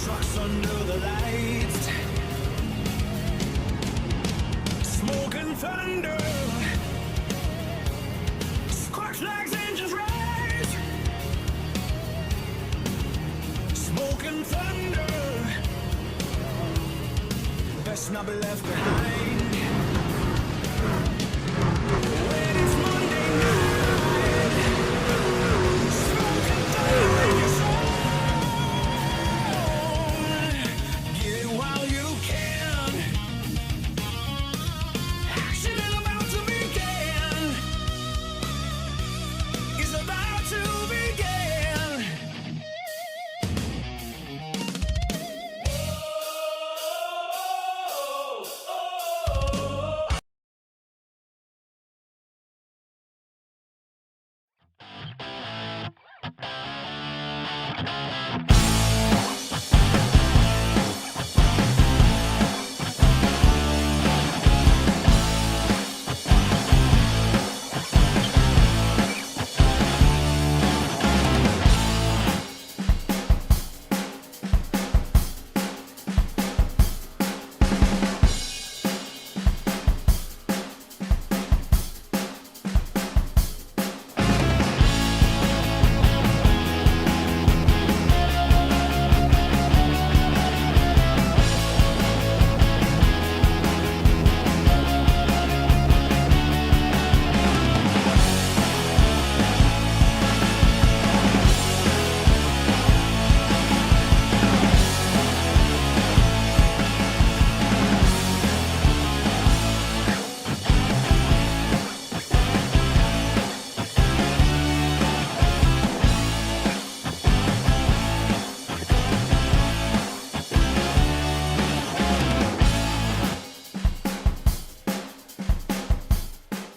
Trucks under the lights, smoking thunder, spark flags, engines rise, smoking thunder, best not be left behind. When it's Monday night, smoking thunder in your soul. Get it while you can. Action is about to begin. Is about to begin.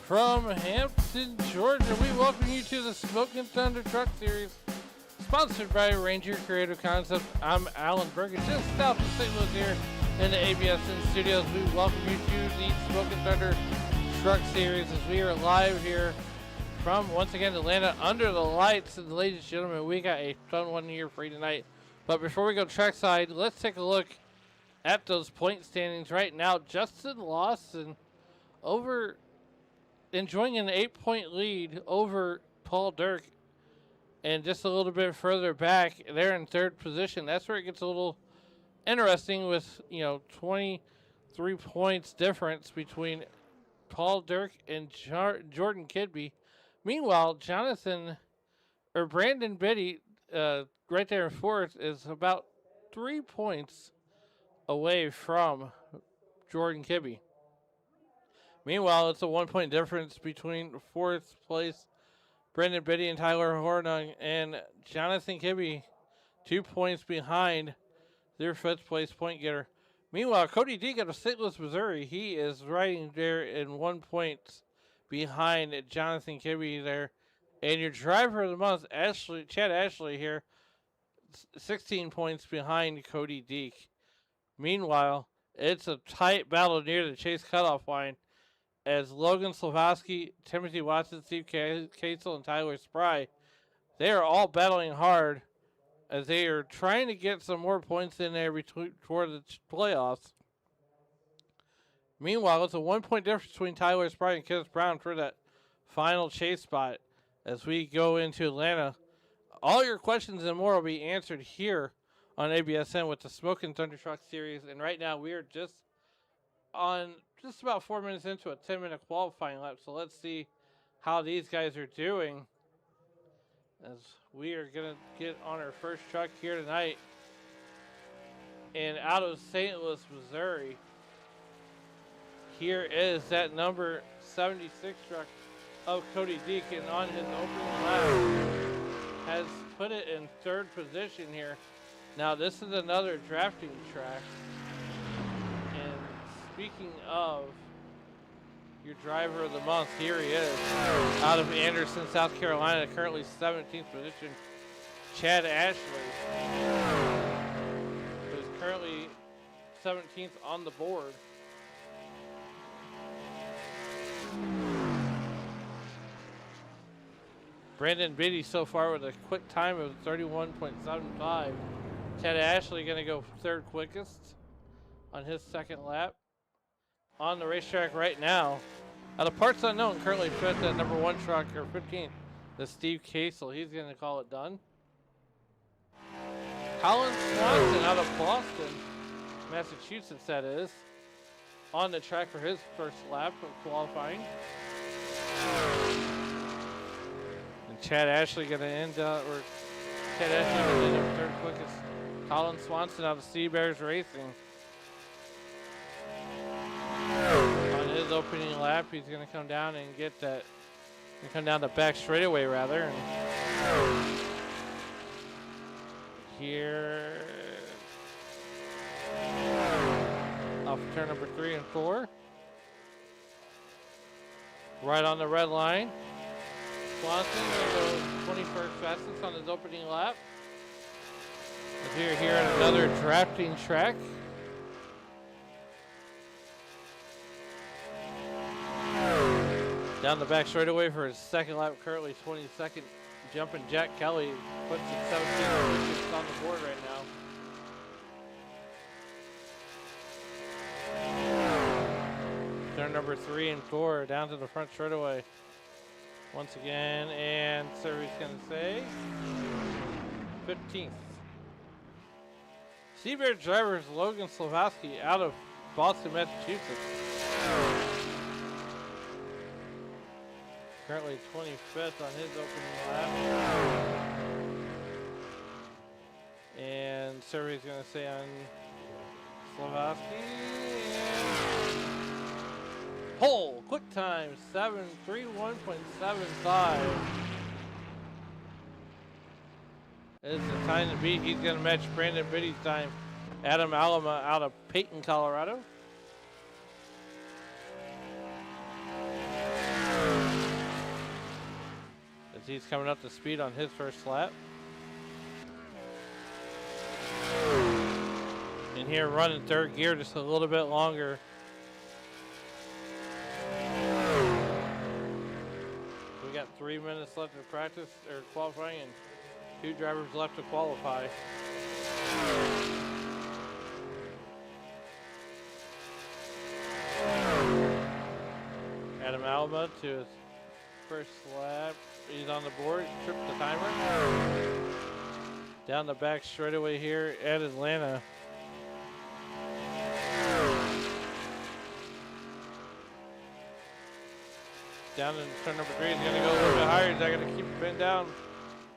From Hampton, Georgia, we welcome you to the Smokin Thunder Truck Series, sponsored by Ranger Creative Concepts. I'm Alan Bergen, just south of St. Louis here in the ABSN studios. We welcome you to the Smokin Thunder Truck Series as we are live here from, once again, Atlanta, under the lights. And ladies and gentlemen, we got a fun one here for you tonight. But before we go trackside, let's take a look at those point standings right now. Justin Lawson enjoying an 8-point lead over Paul Dirk, and just a little bit further back, they're in third position. That's where it gets a little interesting with, 23 points difference between Paul Dirk and Jordan Kidby. Meanwhile, Brandon Biddy, right there in fourth, is about 3 points away from Jordan Kidby. Meanwhile, it's a 1-point difference between fourth place Brendan Biddy and Tyler Hornung, and Jonathan Kibbe 2 points behind their fifth place point getter. Meanwhile, Cody Deek out of St. Louis, Missouri, he is riding there in 1 point behind Jonathan Kibbe there. And your driver of the month, Chad Ashley here, 16 points behind Cody Deek. Meanwhile, it's a tight battle near the chase cutoff line, as Logan Slavowski, Timothy Watson, Steve Casel, and Tyler Spry, they are all battling hard as they are trying to get some more points in there toward the playoffs. Meanwhile, it's a 1-point difference between Tyler Spry and Kenneth Brown for that final chase spot as we go into Atlanta. All your questions and more will be answered here on ABSN with the Smokin Thunder Truck Series. And right now we are just about 4 minutes into a 10-minute qualifying lap. So let's see how these guys are doing as we are going to get on our first truck here tonight. And out of St. Louis, Missouri, here is that number 76 truck of Cody Deek, and on his opening lap has put it in third position here. Now this is another drafting track. And speaking of your driver of the month, here he is, out of Anderson, South Carolina, currently 17th position, Chad Ashley, who's currently 17th on the board. Brandon Biddy so far with a quick time of 31.75. Ted Ashley going to go third quickest on his second lap. On the racetrack right now, out of parts unknown, currently fifth at number 1 truck, or 15th, the Steve Casel. He's going to call it done. Colin Swanson out of Boston, Massachusetts, that is, on the track for his first lap of qualifying. And Chad Ashley going to end up, or Chad Ashley going to end up third quickest. Colin Swanson out of Sea Bears Racing. On his opening lap, he's going to come down and get that, come down the back straightaway rather. And here, off turn number 3 and 4. Right on the red line. Swanson going to go 21st fastest on his opening lap. As we're here at another drafting track. Down the back straightaway for his second lap, currently 22nd. Jumping Jack Kelly puts it 17 wickets on the board right now. Turn number 3 and 4 down to the front straightaway. Once again, and Surrey's going to say 15th. Seabear drivers Logan Slavowski out of Boston, Massachusetts. Currently 25th on his opening lap. And Surrey's going to say on Slavowski. Pole, quick time, 7:31.75. Is the time to beat. He's going to match Brandon Biddy's time. Adam Alama out of Peyton, Colorado. As he's coming up to speed on his first lap. And here running third gear just a little bit longer. We got 3 minutes left of practice or qualifying and 2 drivers left to qualify. Adam Alba to his first lap. He's on the board, tripped the timer. Down the back straightaway here at Atlanta. Down in turn number 3, he's going to go a little bit higher. He's not going to keep it pinned down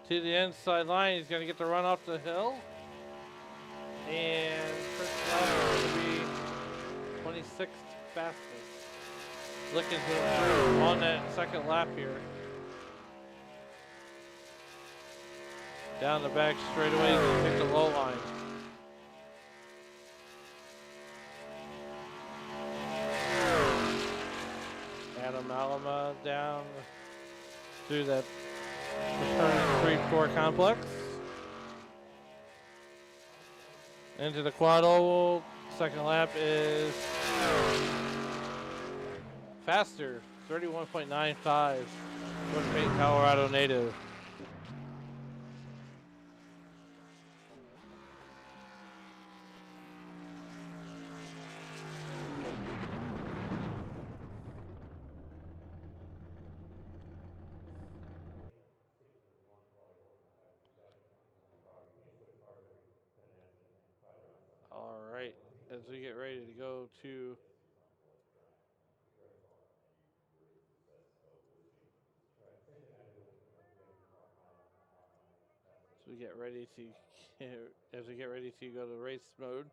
to the inside line. He's going to get the run off the hill. And first lap is going to be 26th fastest. Looking to improve on that second lap here. Down the back straightaway, he's going to take the low line. Adam Alama down through that turn 3-4 complex. Into the quad oval. Second lap is faster, 31.95. North Payne, Colorado native. All right, as we get ready to go to as we get ready to go to race mode.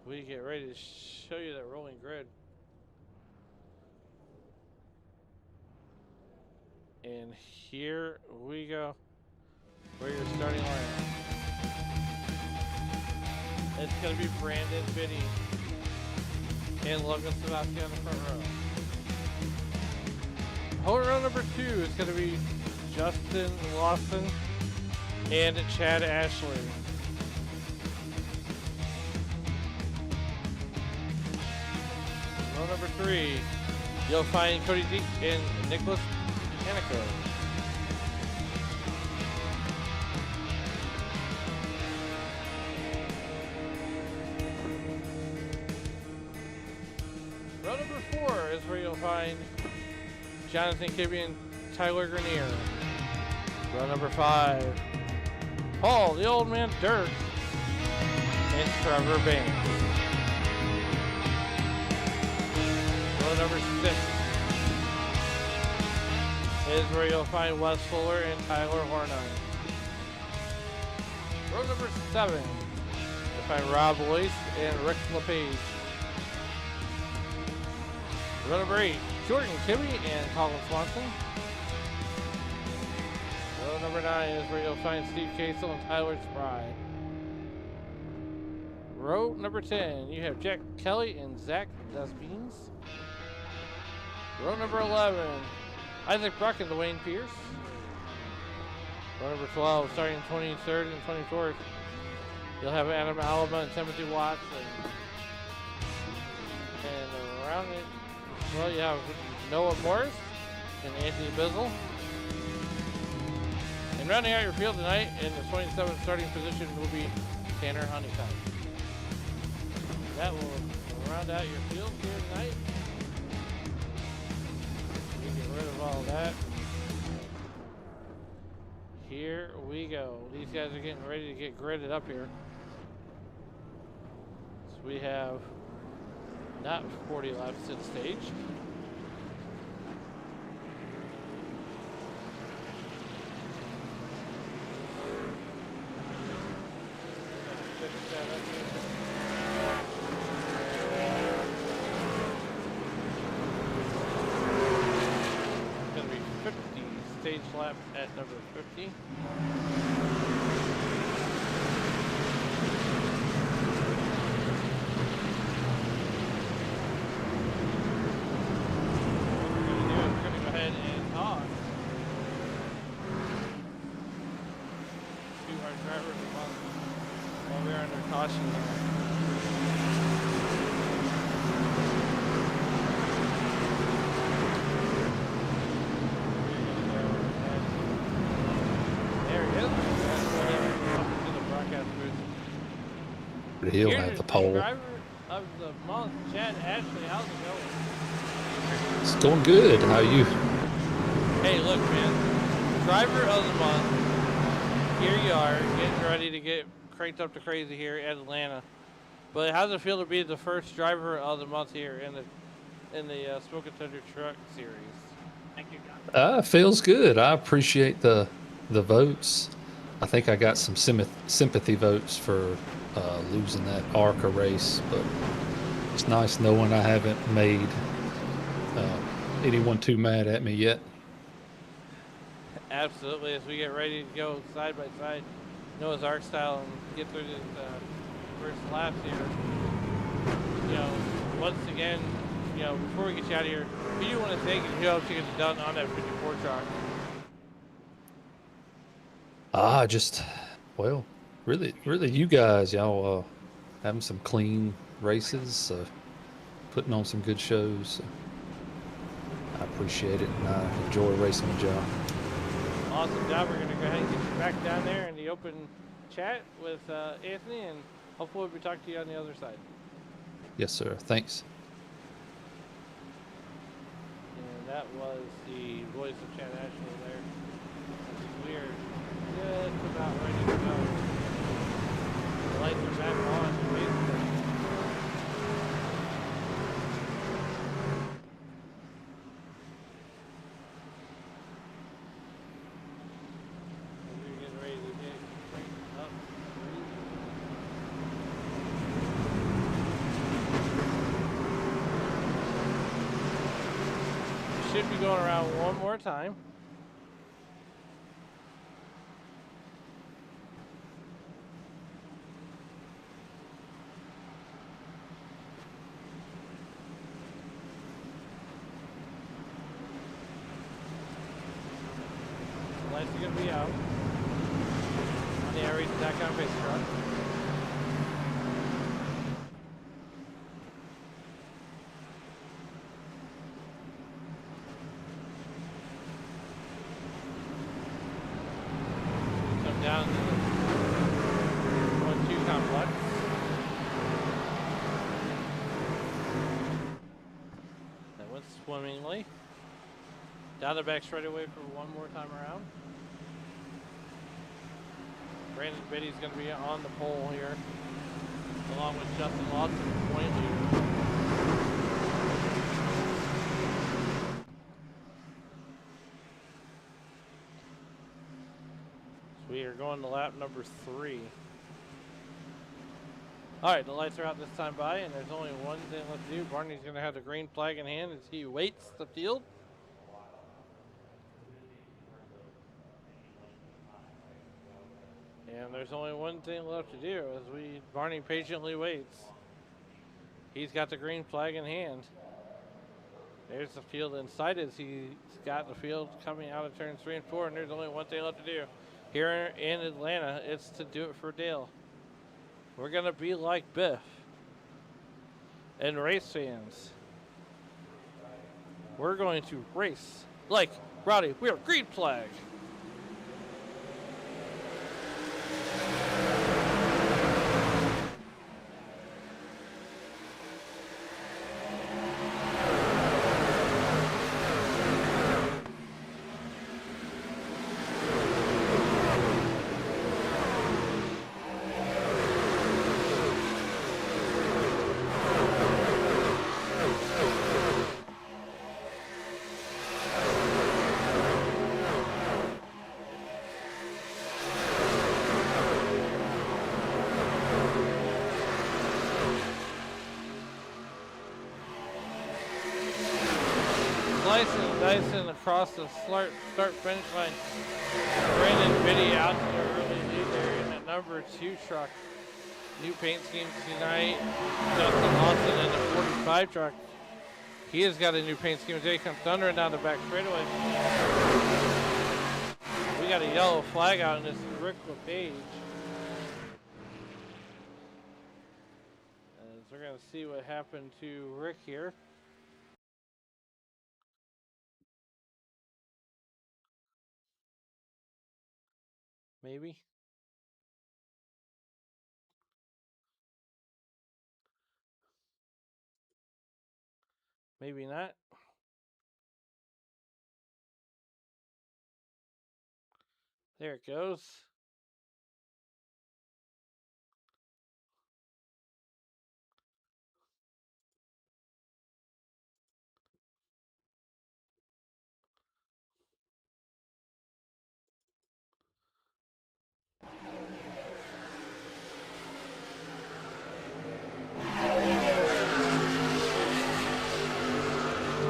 We get ready to show you that rolling grid. And here we go. Where your starting line. It's going to be Brandon Biddy and Logan Sebastian on the front row. Holder row number 2 is going to be Justin Lawson and Chad Ashley. Row number 3, you'll find Cody Deke and Nicholas Hanako. Row number 4 is where you'll find Jonathan Kibbe and Tyler Grenier. Row number 5, Paul, the old man Dirk, and Trevor Banks. Row number 6 is where you'll find Wes Fuller and Tyler Hornung. Row number 7, you'll find Rob Boyce and Rick LePage. Row number 8, Jordan Kibbe and Colin Swanson. Row number 9 is where you'll find Steve Casel and Tyler Spry. Row number 10, you have Jack Kelly and Zach Despines. Row number 11, Isaac Bruck and Dwayne Pierce. Row number 12, starting 23rd and 24th, you'll have Adam Alaba and Timothy Watts. And around it, well, you have Noah Morris and Anthony Bizzle. And rounding out your field tonight in the 27th starting position will be Tanner Honeycutt. That will round out your field here tonight. You get rid of all that. Here we go. These guys are getting ready to get gridded up here. So we have not 40 laps to the stage. It's going to be 50 stage laps at number 50. He'll have the pole. Driver of the month, Chad Ashley. How's it going? It's going good. How are you? Hey, look, man. Driver of the month. Here you are, getting ready to get cranked up to crazy here at Atlanta. But how's it feel to be the first driver of the month here in the Smokin Thunder Truck Series? Thank you, guys. Feels good. I appreciate the votes. I think I got some sympathy votes for losing that ARCA race, but it's nice knowing I haven't made anyone too mad at me yet. Absolutely. As we get ready to go side by side, Noah's Ark style, and get through this first laps here. You know, once again, you know, before we get you out of here, who do you want to thank and who else you get done on that 54 truck? Well, really you guys, y'all having some clean races, putting on some good shows. I appreciate it, and I enjoy racing with y'all. Awesome job. We're going to go ahead and get you back down there in the open chat with Anthony, and hopefully we'll be talking to you on the other side. Yes, sir. Thanks. And that was the voice of Chad Ashley there. We are just about ready to go. The lights are back on, basically. We're getting ready to get cranked up. We should be going around one more time. going to be out on the Aries Dakar pace truck. Come down to the 1-2 complex. That went swimmingly. Down the back straightaway for one more time around. Brandon Biddy's going to be on the pole here, along with Justin Lawson, point leader. So we are going to lap number 3. All right, the lights are out this time by, and there's only one thing left to do. Barney's going to have the green flag in hand as he waits the field. And there's only one thing left to do as Barney patiently waits. He's got the green flag in hand. There's the field inside as he's got the field coming out of turns 3 and 4, and there's only one thing left to do. Here in Atlanta, it's to do it for Dale. We're going to be like Biff. And race fans, we're going to race like Rowdy. We are green flag. Dyson across the start finish line. Brandon Biddy out to the early lead there in the number 2 truck. New paint scheme tonight. Justin Lawson in the 45 truck. He has got a new paint scheme today. Comes thundering down the back straightaway. We got a yellow flag out, and this is Rick LePage. As we're going to see what happened to Rick here. Maybe. Maybe not. There it goes.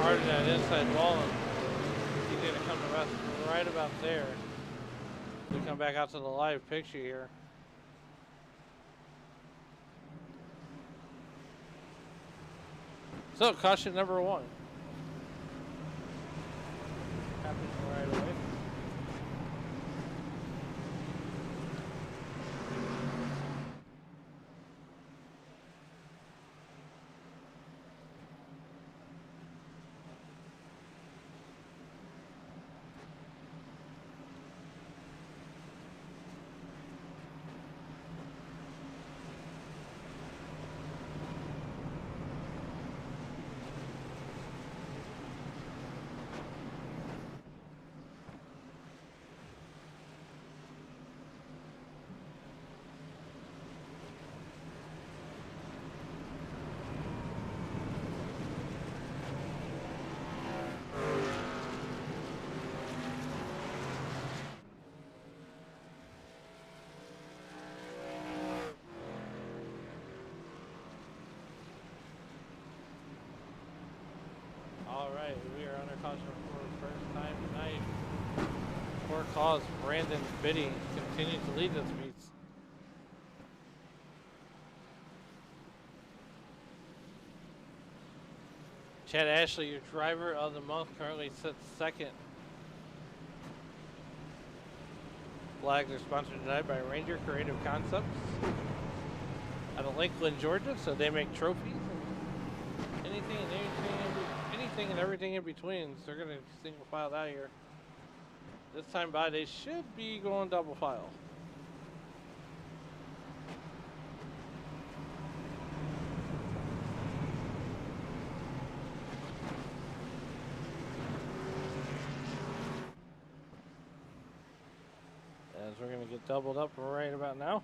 Hard in that inside wall, and he's going to come to rest right about there. We come back out to the live picture here. So, caution number 1. Happens right away. Alright, we are under caution for the first time tonight. For cause, Brandon Biddy continues to lead this meet. Chad Ashley, your driver of the month, currently sits second. flags are sponsored tonight by Ranger Creative Concepts out of Lakeland, Georgia. So they make trophies and anything and everything in between. So they're gonna single file out here. This time by, they should be going double file. As we're gonna get doubled up right about now.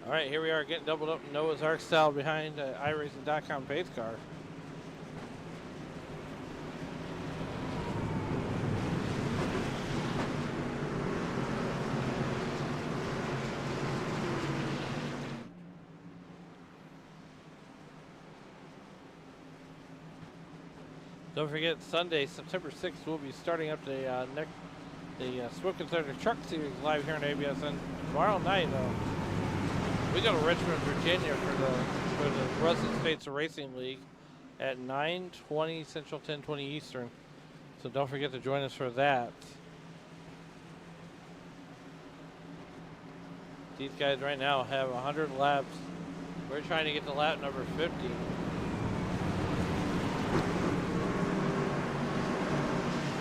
All right, here we are getting doubled up Noah's Ark style behind iRacing.com pace car. Don't forget, Sunday, September 6th, we'll be starting up the Smokin Thunder Truck Series live here on ABSN. Tomorrow night, we go to Richmond, Virginia for the Russell States Racing League at 9:20 Central, 10:20 Eastern. So don't forget to join us for that. These guys right now have 100 laps. We're trying to get to lap number 50.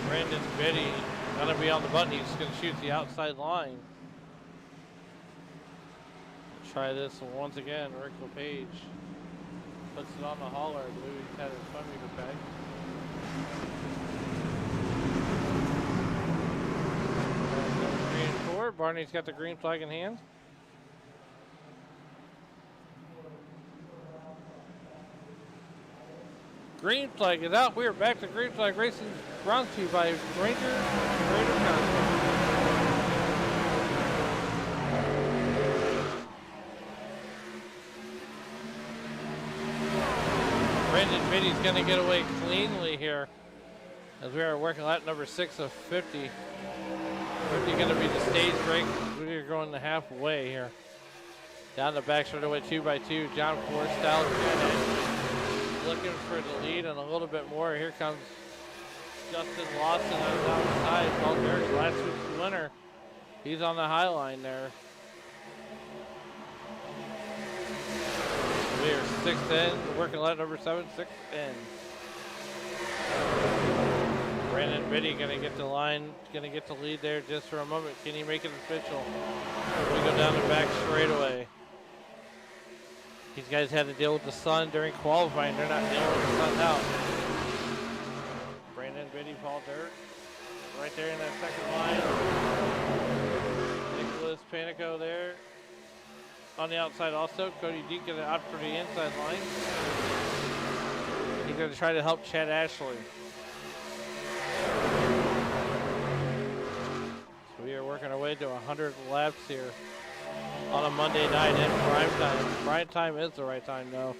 Brandon Biddy gonna be on the button. He's gonna shoot the outside line. Try this once again. Rick LePage puts it on the hauler. I believe he's had his fun meter bag. Green 4. Barney's got the green flag in hand. Green flag is out. We are back to green flag racing, brought to you by Ranger Creative Concepts. Brandon Biddy's going to get away cleanly here as we are working lap number 6 of 50. 50 going to be the stage break. We are going the halfway here. Down the back straightaway 2x2. John Ford style looking for the lead and a little bit more. Here comes Justin Lawson on the outside. Paul Derrick, last week's winner. He's on the high line there. We are 6th in, working lap number 7, 6th in. Brandon Biddy gonna get the line, gonna get the lead there just for a moment. Can he make it official? We go down the back straightaway. These guys had to deal with the sun during qualifying. They're not dealing with the sun now. Brandon Biddy, Paul Dirt, right there in that second line. Nicholas Panico there on the outside also. Cody Deacon out for the inside line. He's going to try to help Chad Ashley. So we are working our way to 100 laps here on a Monday night in prime time. Prime time is the right time, though.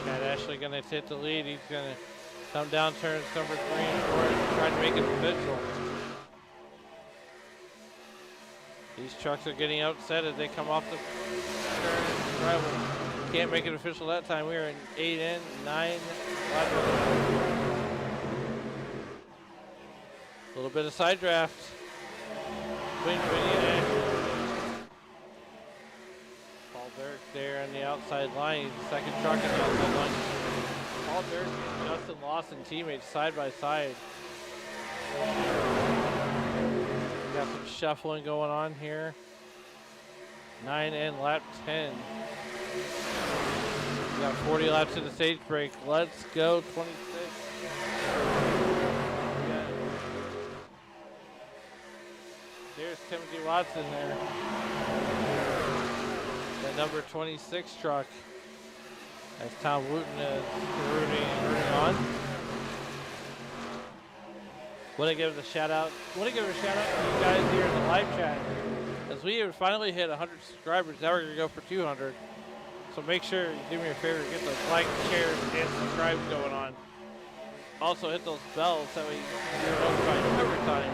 Chad Ashley going to hit the lead. He's going to come down turns number 3 and 4 and try to make it official. These trucks are getting upset as they come off the turn. Travel. Can't make it official that time. We are in 8 in, 9 left. A little bit of side draft between Vinny and Ashley. Paul Dirk there on the outside line. He's the second truck on the outside line. Paul Dirk and Justin Lawson, teammates side by side. Got some shuffling going on here. 9 in, lap 10. We got 40 laps in the stage break. Let's go 26. There's Timothy Watson there. The number 26 truck. As Tom Wooten is rooting on. Want to give a shout out to you guys here in the live chat. As we have finally hit 100 subscribers, now we're going to go for 200. So make sure you do me a favor, get those likes, shares, and subscribes going on. Also hit those bells so you're notified every time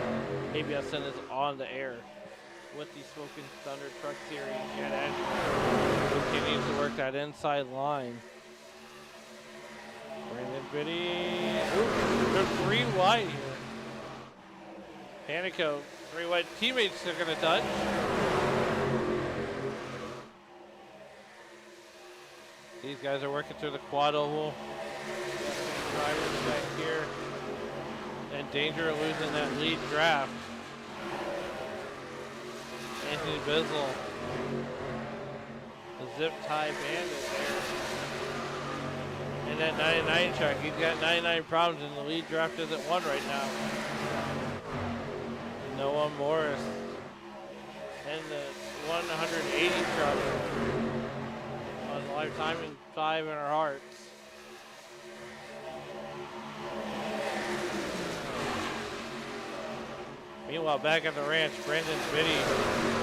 ABSN is on the air with the Smokin Thunder Truck Series. And Andrew continues to work that inside line. Brandon Biddy. Ooh, they're 3 wide here. Panico, 3 wide. Teammates are going to touch. These guys are working through the quad oval. Drivers back here. In danger of losing that lead draft. Anthony Bizzle. The zip tie bandit there. And that 99 truck. He's got 99 problems and the lead draft isn't won right now. Noah Morris. And the 180 truck. On live timing 5 in our hearts. Meanwhile, back at the ranch, Brandon Biddy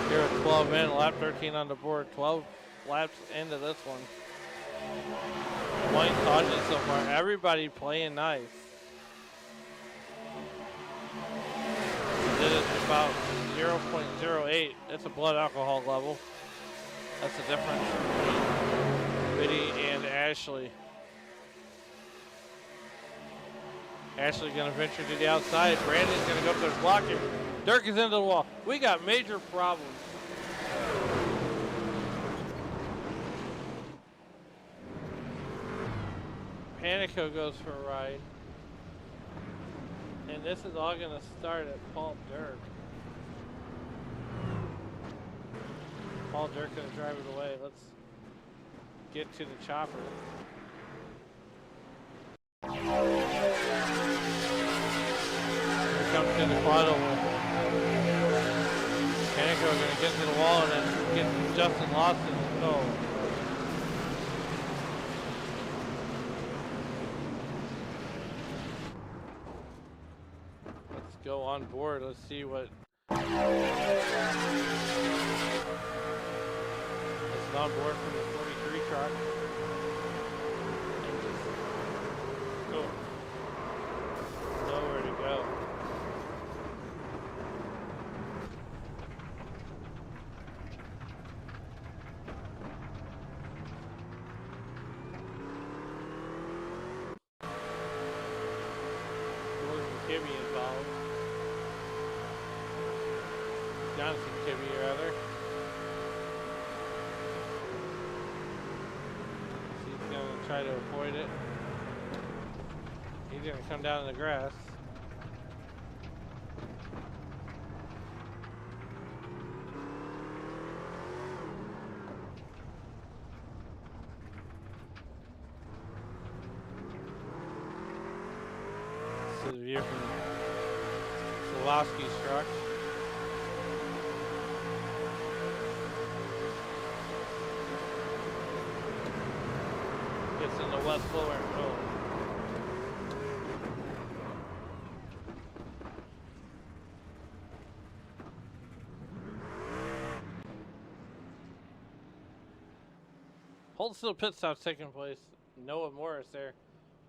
here at 12 in, lap 13 on the board, 12 laps into this one. Point dodges so far, everybody playing nice. Did it about 0.08. That's a blood alcohol level. That's the difference between Biddy and Ashley. Ashley's going to venture to the outside. Brandon's going to go up there blocking. Dirk is into the wall. We got major problems. Panico goes for a ride. And this is all going to start at Paul Dirk. Paul Dirk going to drive it away. Let's get to the chopper. Here comes to the quad oval. Panico going to get to the wall and then get Justin Lawson. Oh. Let's go on board. Let's see what. It's on board from the 43 truck. Nowhere to go. Jordan Kibbe involved. Johnson Kibbe, rather. He's going to try to avoid it. He's going to come down in the grass. This is a view from Slowski's truck. Gets in the west floor and goes. Hold still pit stops taking place. Noah Morris there.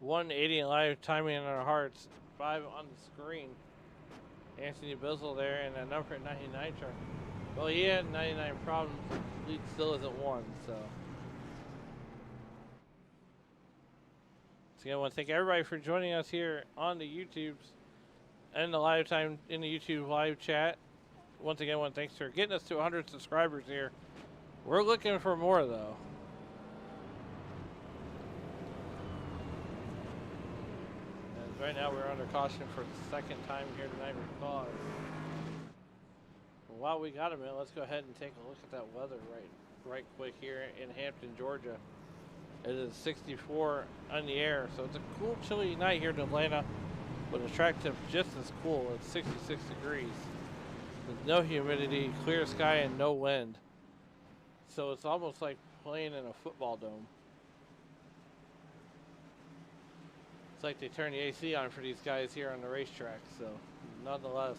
180 live timing in our hearts. 5 on the screen. Anthony Bizzle there and a number at 99 truck. Well, he had 99 problems. Lead still isn't won, so. So again, I want to thank everybody for joining us here on the YouTubes and the live time in the YouTube live chat. Once again, I want to thanks for getting us to 100 subscribers here. We're looking for more, though. Right now we're under caution for the second time here tonight with cause. While we got a minute, let's go ahead and take a look at that weather right quick here in Hampton, Georgia. It is 64 on the air, so it's a cool, chilly night here in Atlanta, but the track temp just as cool. It's 66 degrees with no humidity, clear sky, and no wind. So it's almost like playing in a football dome. It's like they turn the AC on for these guys here on the racetrack. So, nonetheless,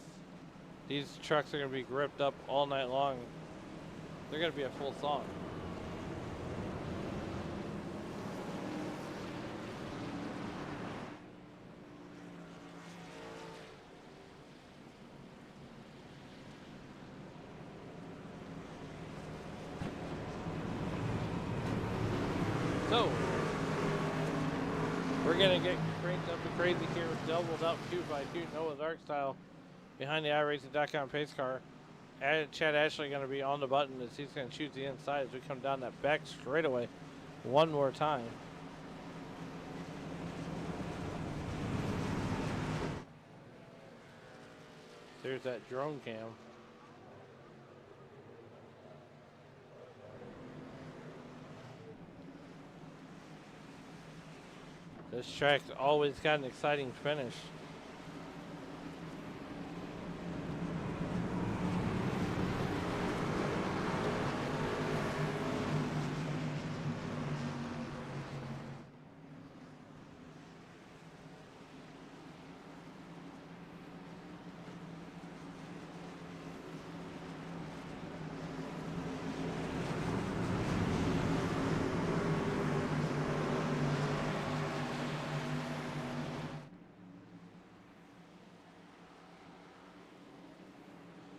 these trucks are going to be gripped up all night long. They're going to be a full song. So, we're going to get cranked up and crazy here with doubled up 2x2 Noah's Ark style behind the iRacing.com pace car. Chad Ashley going to be on the button as he's going to choose the inside as we come down that back straightaway one more time. There's that drone cam. This track's always got an exciting finish.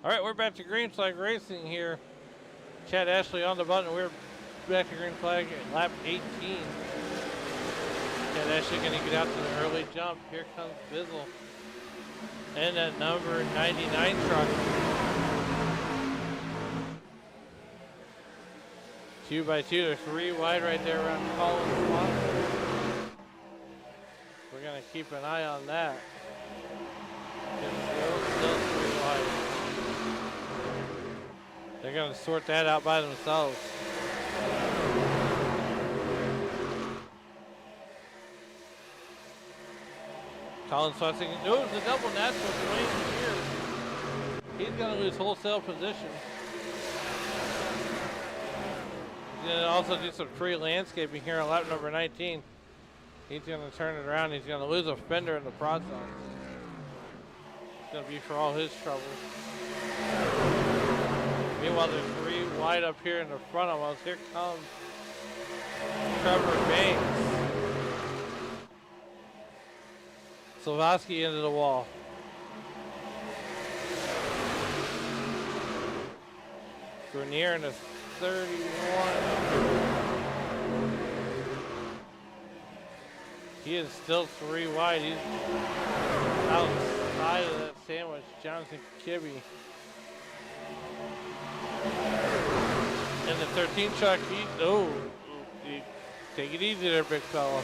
All right, we're back to green flag racing here. Chad Ashley on the button. We're back to green flag at lap 18. Chad Ashley going to get out to the early jump. Here comes Bizzle. And that number 99 truck. 2x2, they're 3 wide right there around Collins spot. We're going to keep an eye on that. Still 3 wide. They're going to sort that out by themselves. Colin Swetsing, no, the double natural swing here. He's going to lose wholesale position. He's going to also do some free landscaping here on lap number 19. He's going to turn it around. He's going to lose a fender in the process. It's going to be for all his trouble. Meanwhile, there's 3 wide up here in the front of us. Here comes Trevor Banks. Slovaski into the wall. Grenier in the 31. He is still 3 wide. He's outside of that sandwich. Jonathan Kibbe. And the 13 truck, take it easy there, big fella.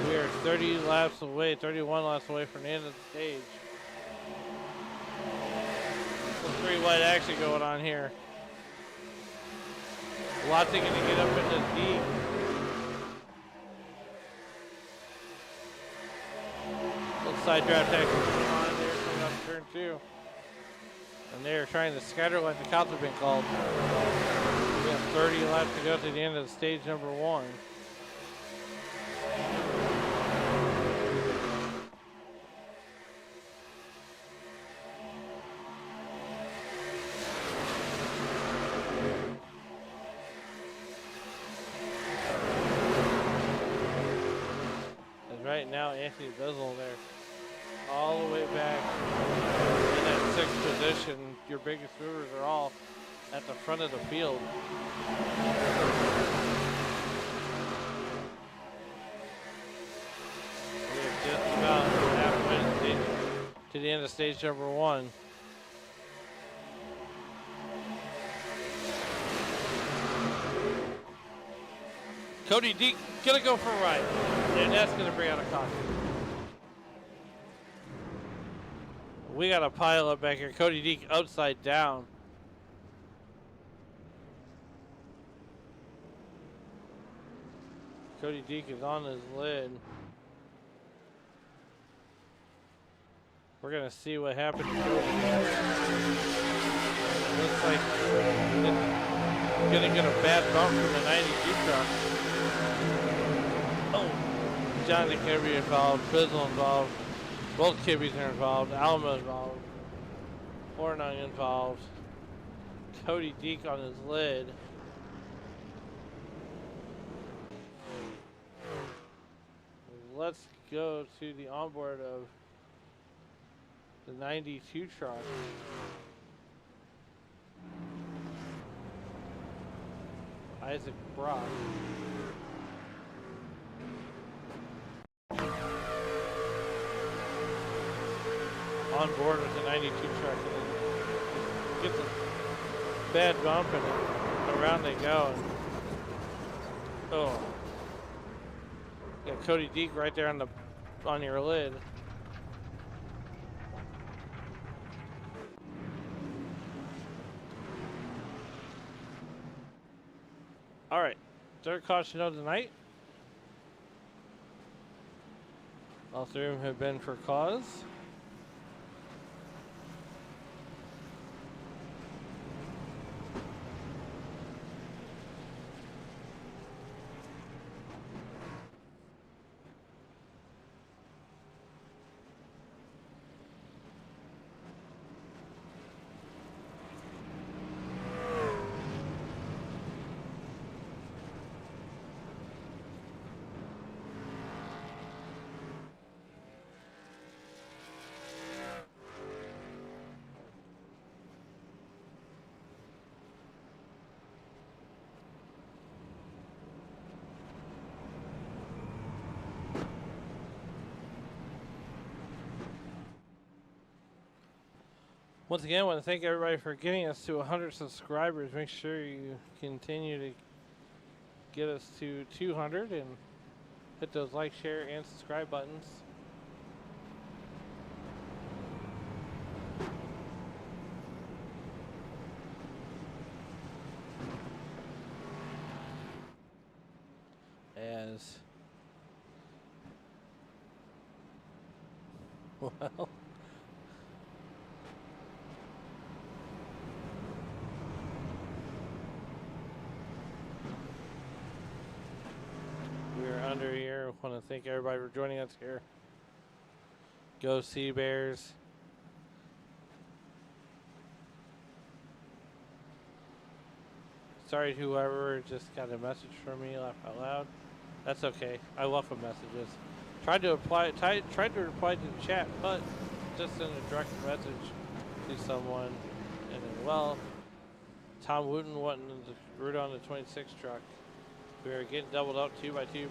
We are 30 laps away, 31 laps away from the end of the stage. Some 3 wide action going on here. Lots going to get up into deep. Little side draft action going on there coming up turn 2. And they're trying to scatter like the cops have been called. We have 30 laps to go to the end of stage number 1. And right now, Anthony Bizzle there, all the way back. 6th position. Your biggest movers are all at the front of the field. We're just about halfway to the end of stage number 1. Cody Deek gonna go for a ride, and that's gonna bring out a caution. We got a pile up back here. Cody Deek upside down. Cody Deek is on his lid. We're going to see what happens. Looks like he's going to get a bad bump from the 92 truck. Oh, Johnny Kirby involved, Bizzle involved. Both Kibbies are involved. Alma involved. Hornung involved. Cody Deek on his lid. Let's go to the onboard of the 92 truck. Isaac Brock. On board with the 92 truck. And gets a bad bump and around they go. And, oh. Got Cody Deek right there on your lid. All right, third caution of the night. All three of them have been for cause. Once again, I want to thank everybody for getting us to 100 subscribers. Make sure you continue to get us to 200 and hit those like, share, and subscribe buttons. As well. We're under here. I want to thank everybody for joining us here. Go Sea Bears. Sorry to whoever just got a message from me, laugh out loud. That's okay. I welcome messages. Tried to reply to the chat, but just send a direct message to someone. And then, well, Tom Wooten wanting to root on the 26 truck. We are getting doubled up 2 by 2.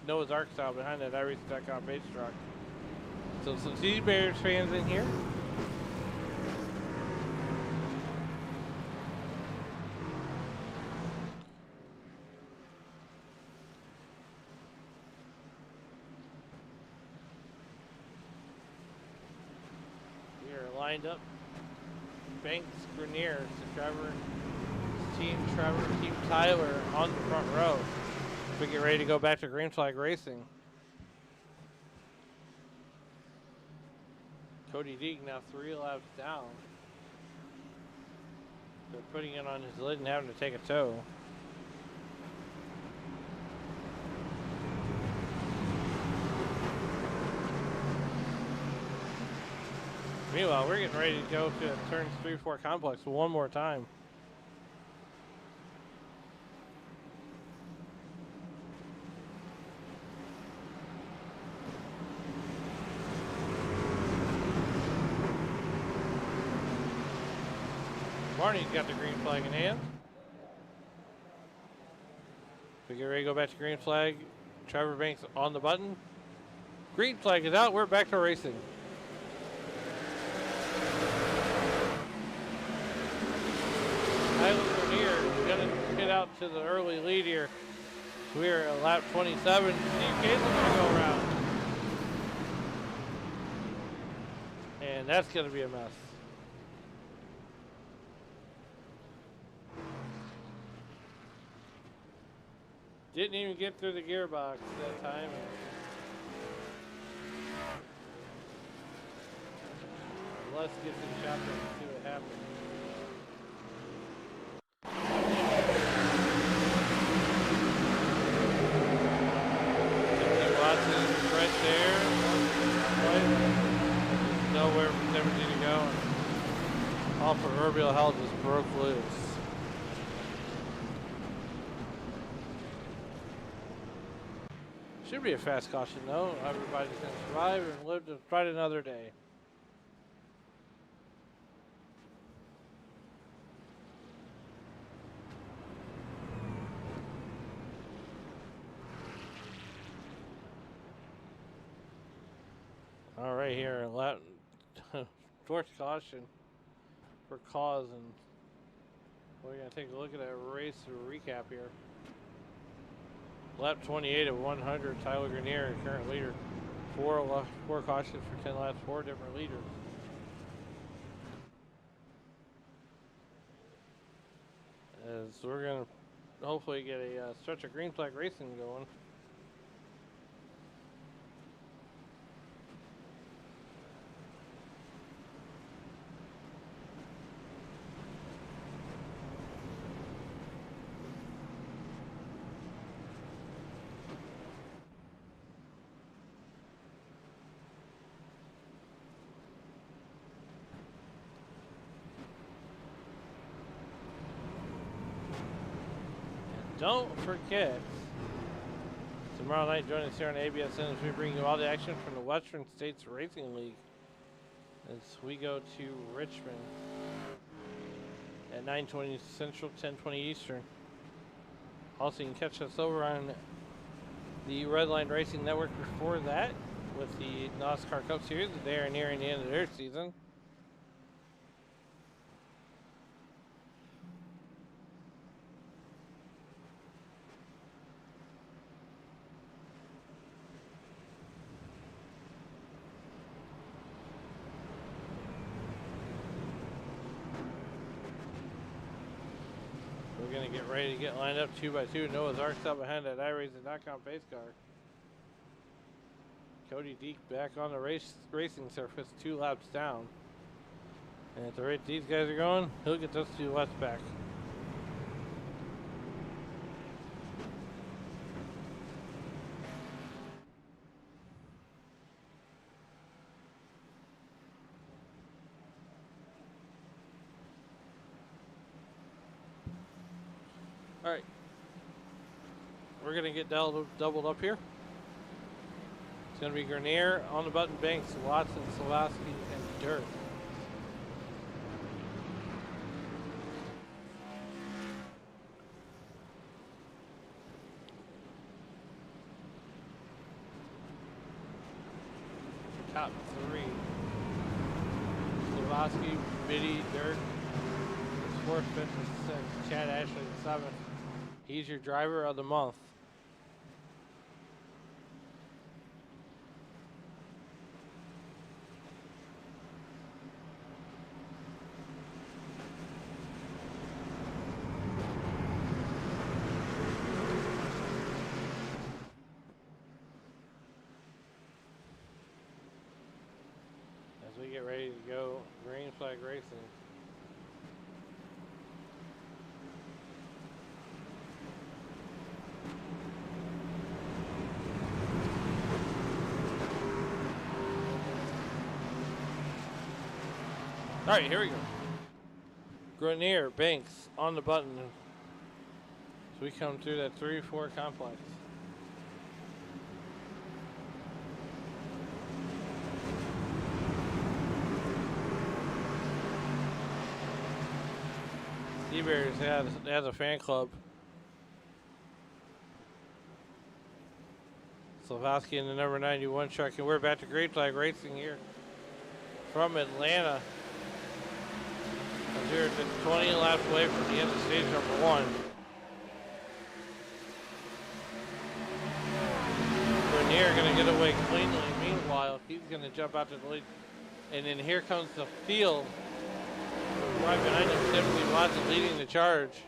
Noah's Ark style behind that iRacing.com base truck. So some Sea Bears fans in here. We are lined up. Banks, Grenier, Trevor, Team Tyler on the front row. We get ready to go back to green flag racing. Cody Deek now 3 laps down. They're putting it on his lid and having to take a tow. Meanwhile, we're getting ready to go to turn 3-4 complex one more time. Barney's got the green flag in hand. We get ready to go back to green flag. Trevor Banks on the button. Green flag is out. We're back to racing. Tyler Grenier going to get out to the early lead here. We're at lap 27. Steve Gates is going to go around. And that's going to be a mess. Didn't even get through the gearbox that time. Let's get to the shop and see what happens. Watson's right there. Nowhere for Timothy to go. All proverbial hell just broke loose. Should be a fast caution though. Everybody's going to survive and live to fight another day. All right, here, torch caution for cause, and we're going to take a look at that race recap here. Lap 28 at 100, Tyler Grenier, current leader. Four cautions for 10 laps, 4 different leaders. As we're going to hopefully get a stretch of green flag racing going. Don't forget, tomorrow night join us here on ABSN as we bring you all the action from the Western States Racing League as we go to Richmond at 9:20 Central, 10:20 Eastern. Also, you can catch us over on the Redline Racing Network before that with the NASCAR Cup Series. They are nearing the end of their season. We're going to get ready to get lined up 2 by 2. Noah's Ark's out behind that iRacing.com pace car. Cody Deek back on the racing surface, 2 laps down. And at the rate these guys are going, he'll get those 2 laps back. All right, we're gonna get doubled up here. It's gonna be Grenier on the button, Banks, Watson, Slavaski, and Dirt. Top 3. Slavaski, Biddy, Dirt. 4th, 5th, and 6th. Chad Ashley, 7th. He's your driver of the month. As we get ready to go, green flag racing. All right, here we go. Grenier, Banks on the button. So we come through that 3-4 complex. Seabears has a fan club. Slavaski in the number 91 truck, and we're back to green flag racing here from Atlanta. We're just 20 laps away from the end of stage number 1. Grenier going to get away cleanly. Meanwhile, he's going to jump out to the lead. And then here comes the field. Right behind him, Timothy Watson leading the charge.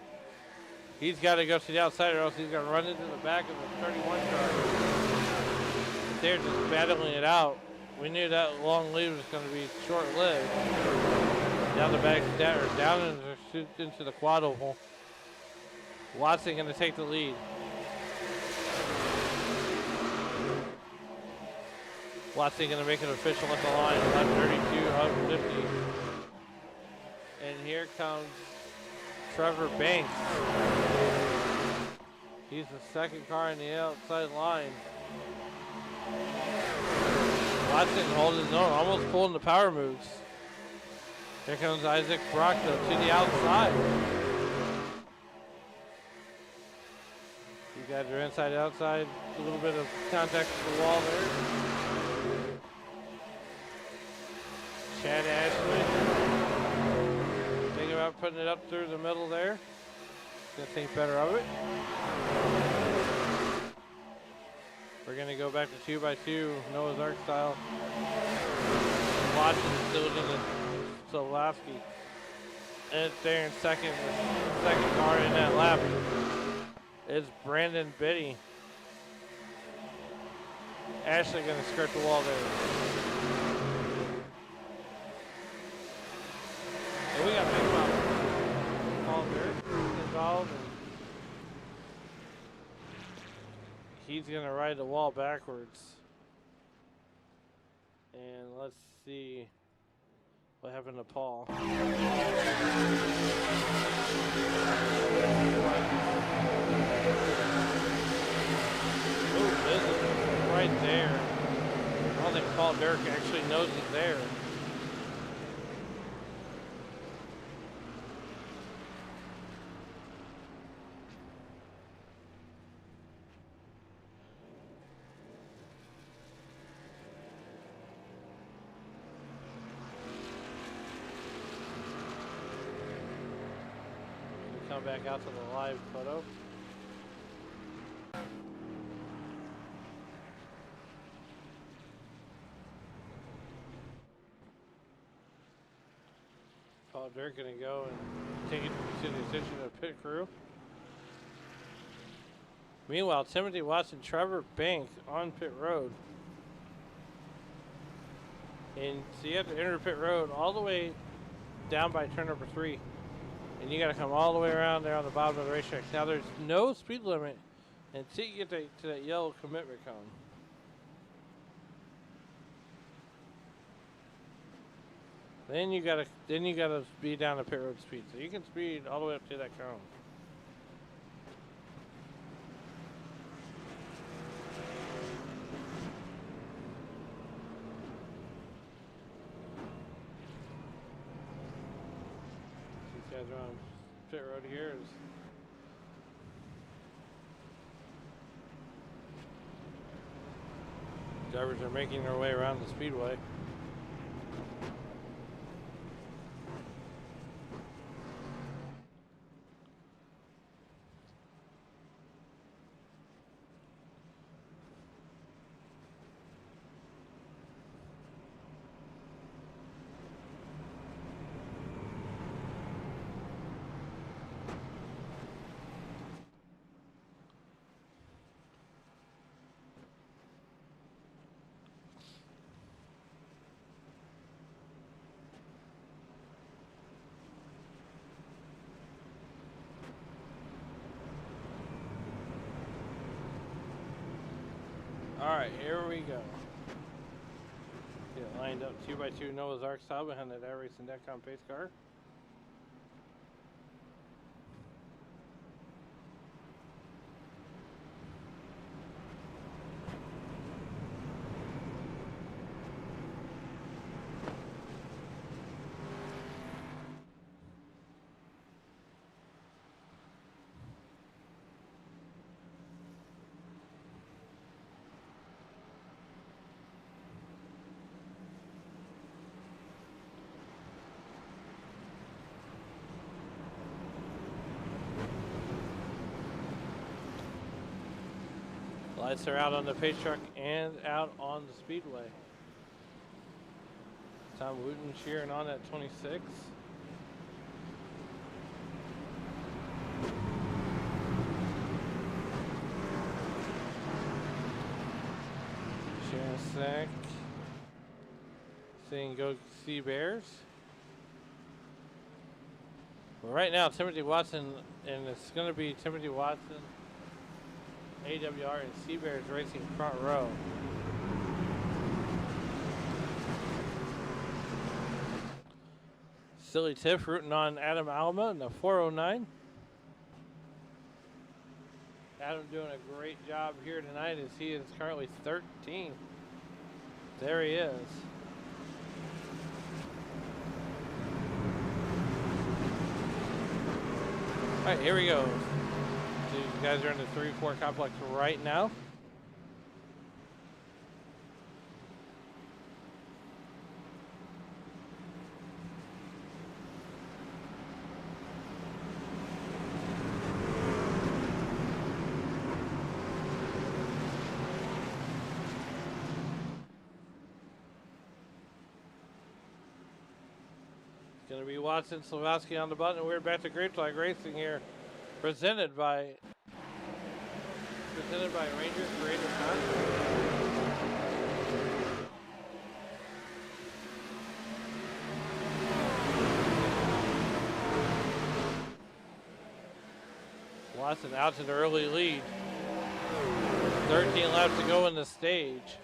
He's got to go to the outside or else he's going to run into the back of the 31 car. They're just battling it out. We knew that long lead was going to be short-lived. Down the back, down into the quad oval. Watson going to take the lead. Watson going to make it official at the line. Lap 32, 150. And here comes Trevor Banks. He's the second car in the outside line. Watson holding his own, almost pulling the power moves. Here comes Isaac Brockville to the outside. You guys are inside outside. A little bit of contact with the wall there. Chad Ashley. Thinking about putting it up through the middle there. Gonna think better of it. We're gonna go back to 2x2 Noah's Ark style. Watson still in the Solowski. And it's there in second. The second car in that lap is Brandon Biddy. Ashley gonna skirt the wall there. And we got Big Mama Paul Dirk involved. And he's gonna ride the wall backwards. And let's see what happened to Paul. Oh, this is right there. I don't think Paul Dirk actually knows he's there. Come back out to the live photo. Paul Dirk gonna go and take it to the attention of the pit crew. Meanwhile, Timothy Watson, Trevor Bank on pit road. And so you have to enter pit road all the way down by turn number 3. And you got to come all the way around there on the bottom of the racetrack. Now there's no speed limit until you get to that yellow commitment cone. Then you gotta be down to pit road speed. So you can speed all the way up to that cone. These guys are on pit road here. Drivers are making their way around the speedway. All right, here we go. Get lined up 2x2 Noah's Ark style behind that ABSN pace car. Lights are out on the pace truck and out on the speedway. Tom Wooten cheering on at 26. Shansack. Saying go see Bears. Well, right now, Timothy Watson, and it's going to be Timothy Watson, AWR, and Sea Bears racing front row. Silly Tiff rooting on Adam Alma in the 409. Adam doing a great job here tonight as he is currently 13. There he is. All right, here we go. These guys are in the 3-4 complex right now. Gonna be Watson, Slavowski on the button. We're back to Great Flag Racing here, presented by Ranger Creative Content. Watson out to the early lead. 13 laps to go in the stage.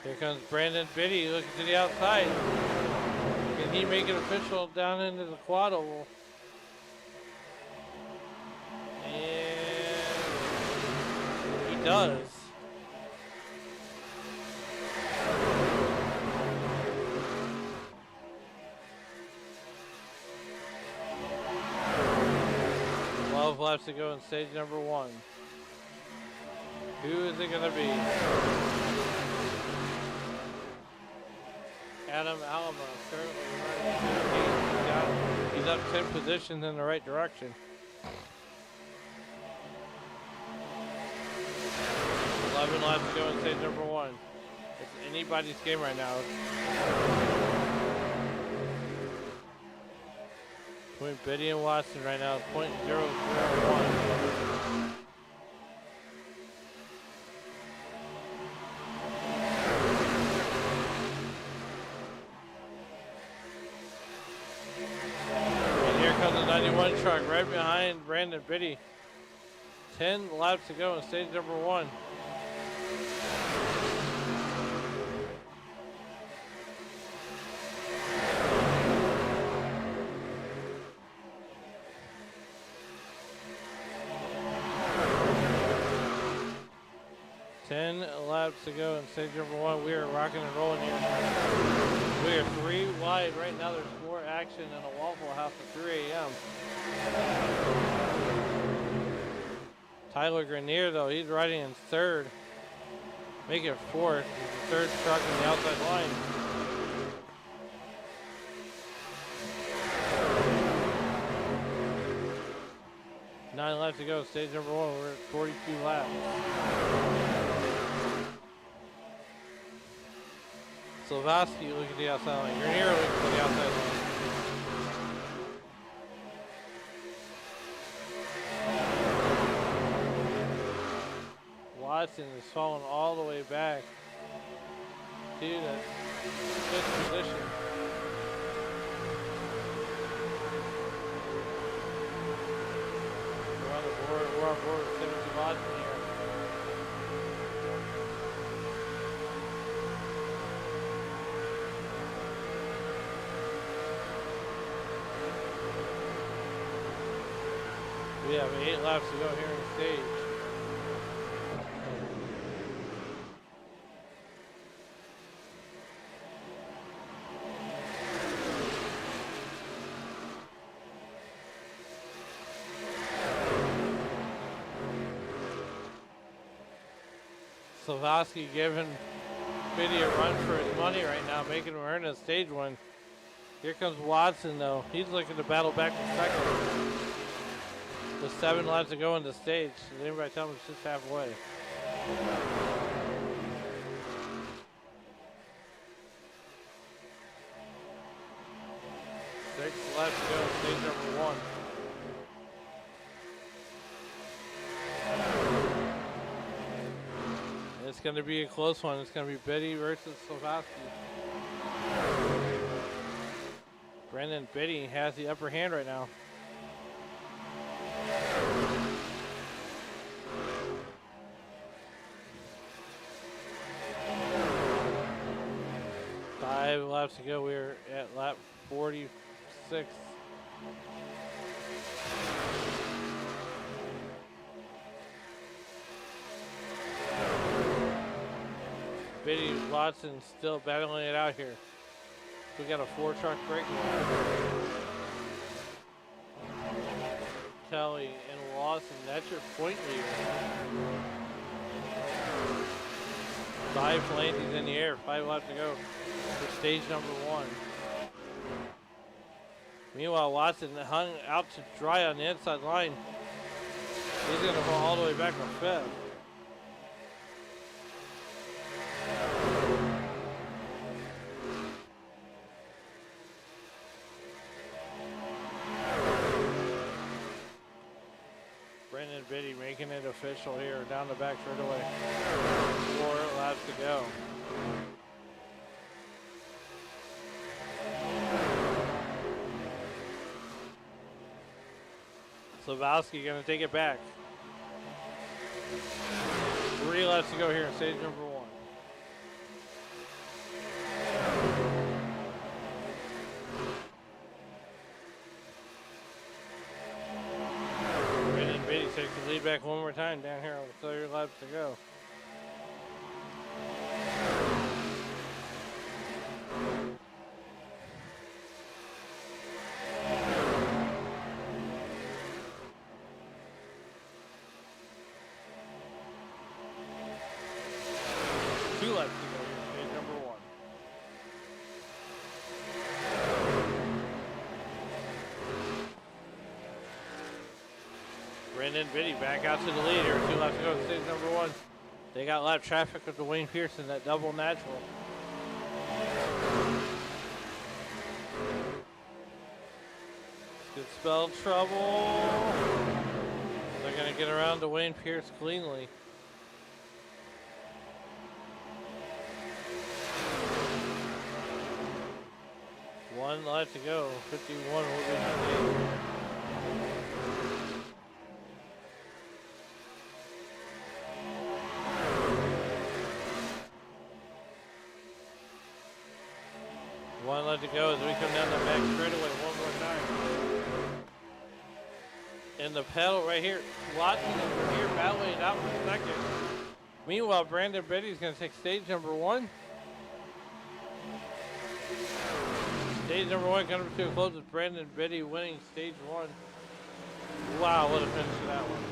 Here comes Brandon Biddy looking to the outside. Can he make it official down into the quad oval? And he does. Laps to go in stage number 1. Who is it going to be? Adam Alama currently running. He's up 10 positions in the right direction. 11 laps to go in stage number 1. It's anybody's game right now. Between Biddy and Watson right now, .001. And here comes the 91 truck right behind Brandon Biddy. 10 laps to go in stage number 1. To go in stage number 1. We are rocking and rolling here. We are 3 wide right now. There's more action in a Waffle House at 3 a.m. Tyler Grenier, though, he's riding in 3rd. Make it 4th. The 3rd truck on the outside line. Nine laps to go. Stage number 1. We're at 42 laps. Slavowski look at the outside line. Grenier looking for the outside line. Watson is falling all the way back to the 5th position. We're on board with Timothy Watson here. We have 8 laps to go here in the stage. Slavowski giving Biddy a run for his money right now, making him earn a stage win. Here comes Watson, though. He's looking to battle back to 2nd. With 7 laps to go in the stage. Does anybody tell me it's just halfway? Six laps to go in stage number 1. It's going to be a close one. It's going to be Biddy versus Slavowski. Brandon Biddy has the upper hand right now. Laps to go. We're at lap 46. Biddy Watson still battling it out here. We got a 4-truck break. Kelly and Lawson, that's your point leader. 5 landings in the air, 5 laps to go for stage number 1. Meanwhile, Watson hung out to dry on the inside line. He's going to fall all the way back on 5th. Biddy making it official here down the back straightaway. 4 laps to go. Slabowski going to take it back. 3 laps to go here in stage number 1. Takes the lead back one more time down here with 30 laps to go. Two laps to go here, stage number 1. Brandon Biddy back out to the lead here. 2 laps to go to stage number 1. They got lap traffic with Dwayne Pearson, that double natural. Good spell trouble. They're going to get around Dwayne Pierce cleanly. One lap to go. 51 will be 58. One left to go as we come down the back straightaway one more time. And the pedal right here, Watson over here battling it out for second. Meanwhile, Brandon Biddy's going to take stage number 1. Stage number 1 coming to a close with Brandon Biddy winning stage 1. Wow, what a finish to that one.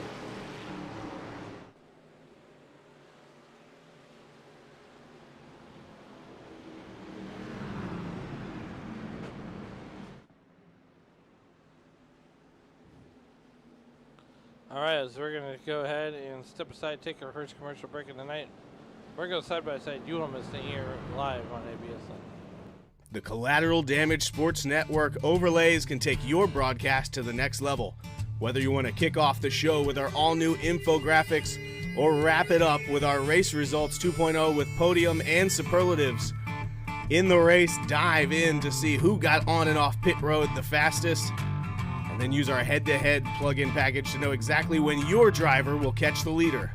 All right, so we're going to go ahead and step aside, take our first commercial break of the night. We're going to go side by side. You won't miss the here live on ABSN. The Collateral Damage Sports Network overlays can take your broadcast to the next level. Whether you want to kick off the show with our all-new infographics or wrap it up with our race results 2.0 with podium and superlatives. In the race, dive in to see who got on and off pit road the fastest, and then use our head-to-head plug-in package to know exactly when your driver will catch the leader.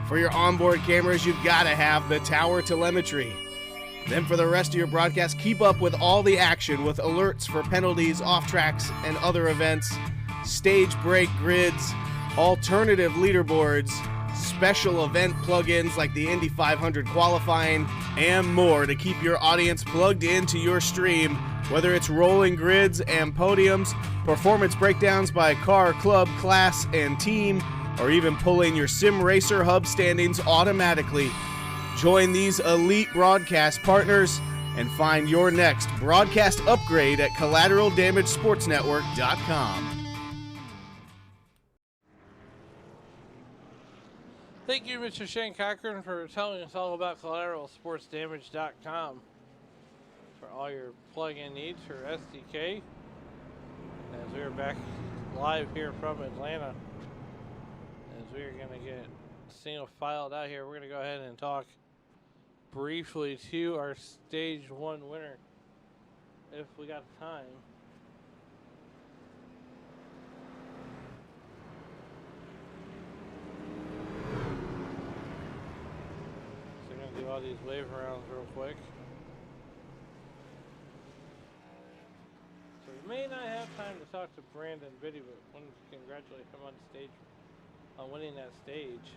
For your onboard cameras, you've got to have the tower telemetry. Then for the rest of your broadcast, keep up with all the action with alerts for penalties, off-tracks, and other events, stage break grids, alternative leaderboards, special event plugins like the Indy 500 qualifying, and more to keep your audience plugged into your stream, whether it's rolling grids and podiums, performance breakdowns by car, club, class, and team, or even pulling your Sim Racer hub standings automatically. Join these elite broadcast partners and find your next broadcast upgrade at CollateralDamageSportsNetwork.com. Thank you, Mr. Shane Cochran, for telling us all about CollateralSportsDamage.com for all your plug-in needs for SDK. As we are back live here from Atlanta, as we are going to get single filed out here, we're going to go ahead and talk briefly to our stage 1 winner, if we got time. So we're going to do all these wave rounds real quick. So we may not have time to talk to Brandon Biddy, but wanted to congratulate him on stage, on winning that stage.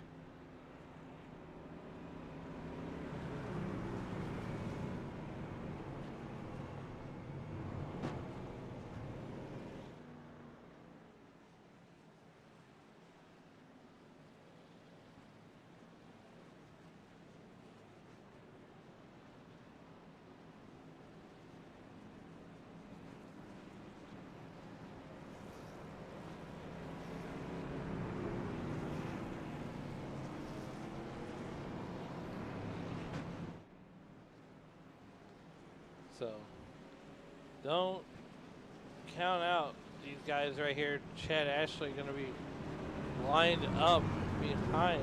So, don't count out these guys right here. Chad Ashley going to be lined up behind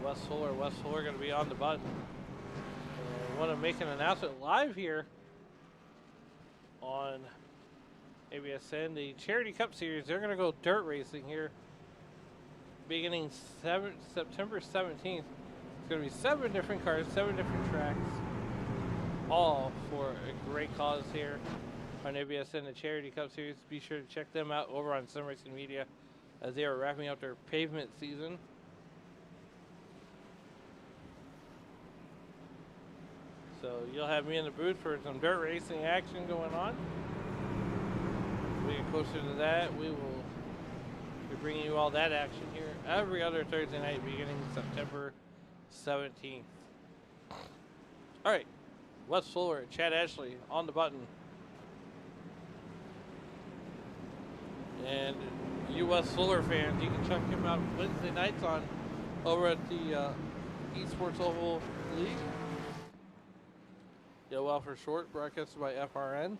Wes Fuller. Wes Fuller going to be on the button. And I want to make an announcement live here on ABSN. The Charity Cup Series, they're going to go dirt racing here beginning September 17th. It's going to be 7 different cars, 7 different tracks, all for a great cause here on ABSN, the Charity Cup Series. Be sure to check them out over on Sim Racing Media as they are wrapping up their pavement season. So you'll have me in the booth for some dirt racing action going on. As we get closer to that, we will be bringing you all that action here every other Thursday night beginning September 17th. All right, Wes Fuller, Chad Ashley on the button. And you Wes Fuller fans, you can check him out Wednesday nights on over at the Esports Oval League. YOL for short, broadcasted by FRN.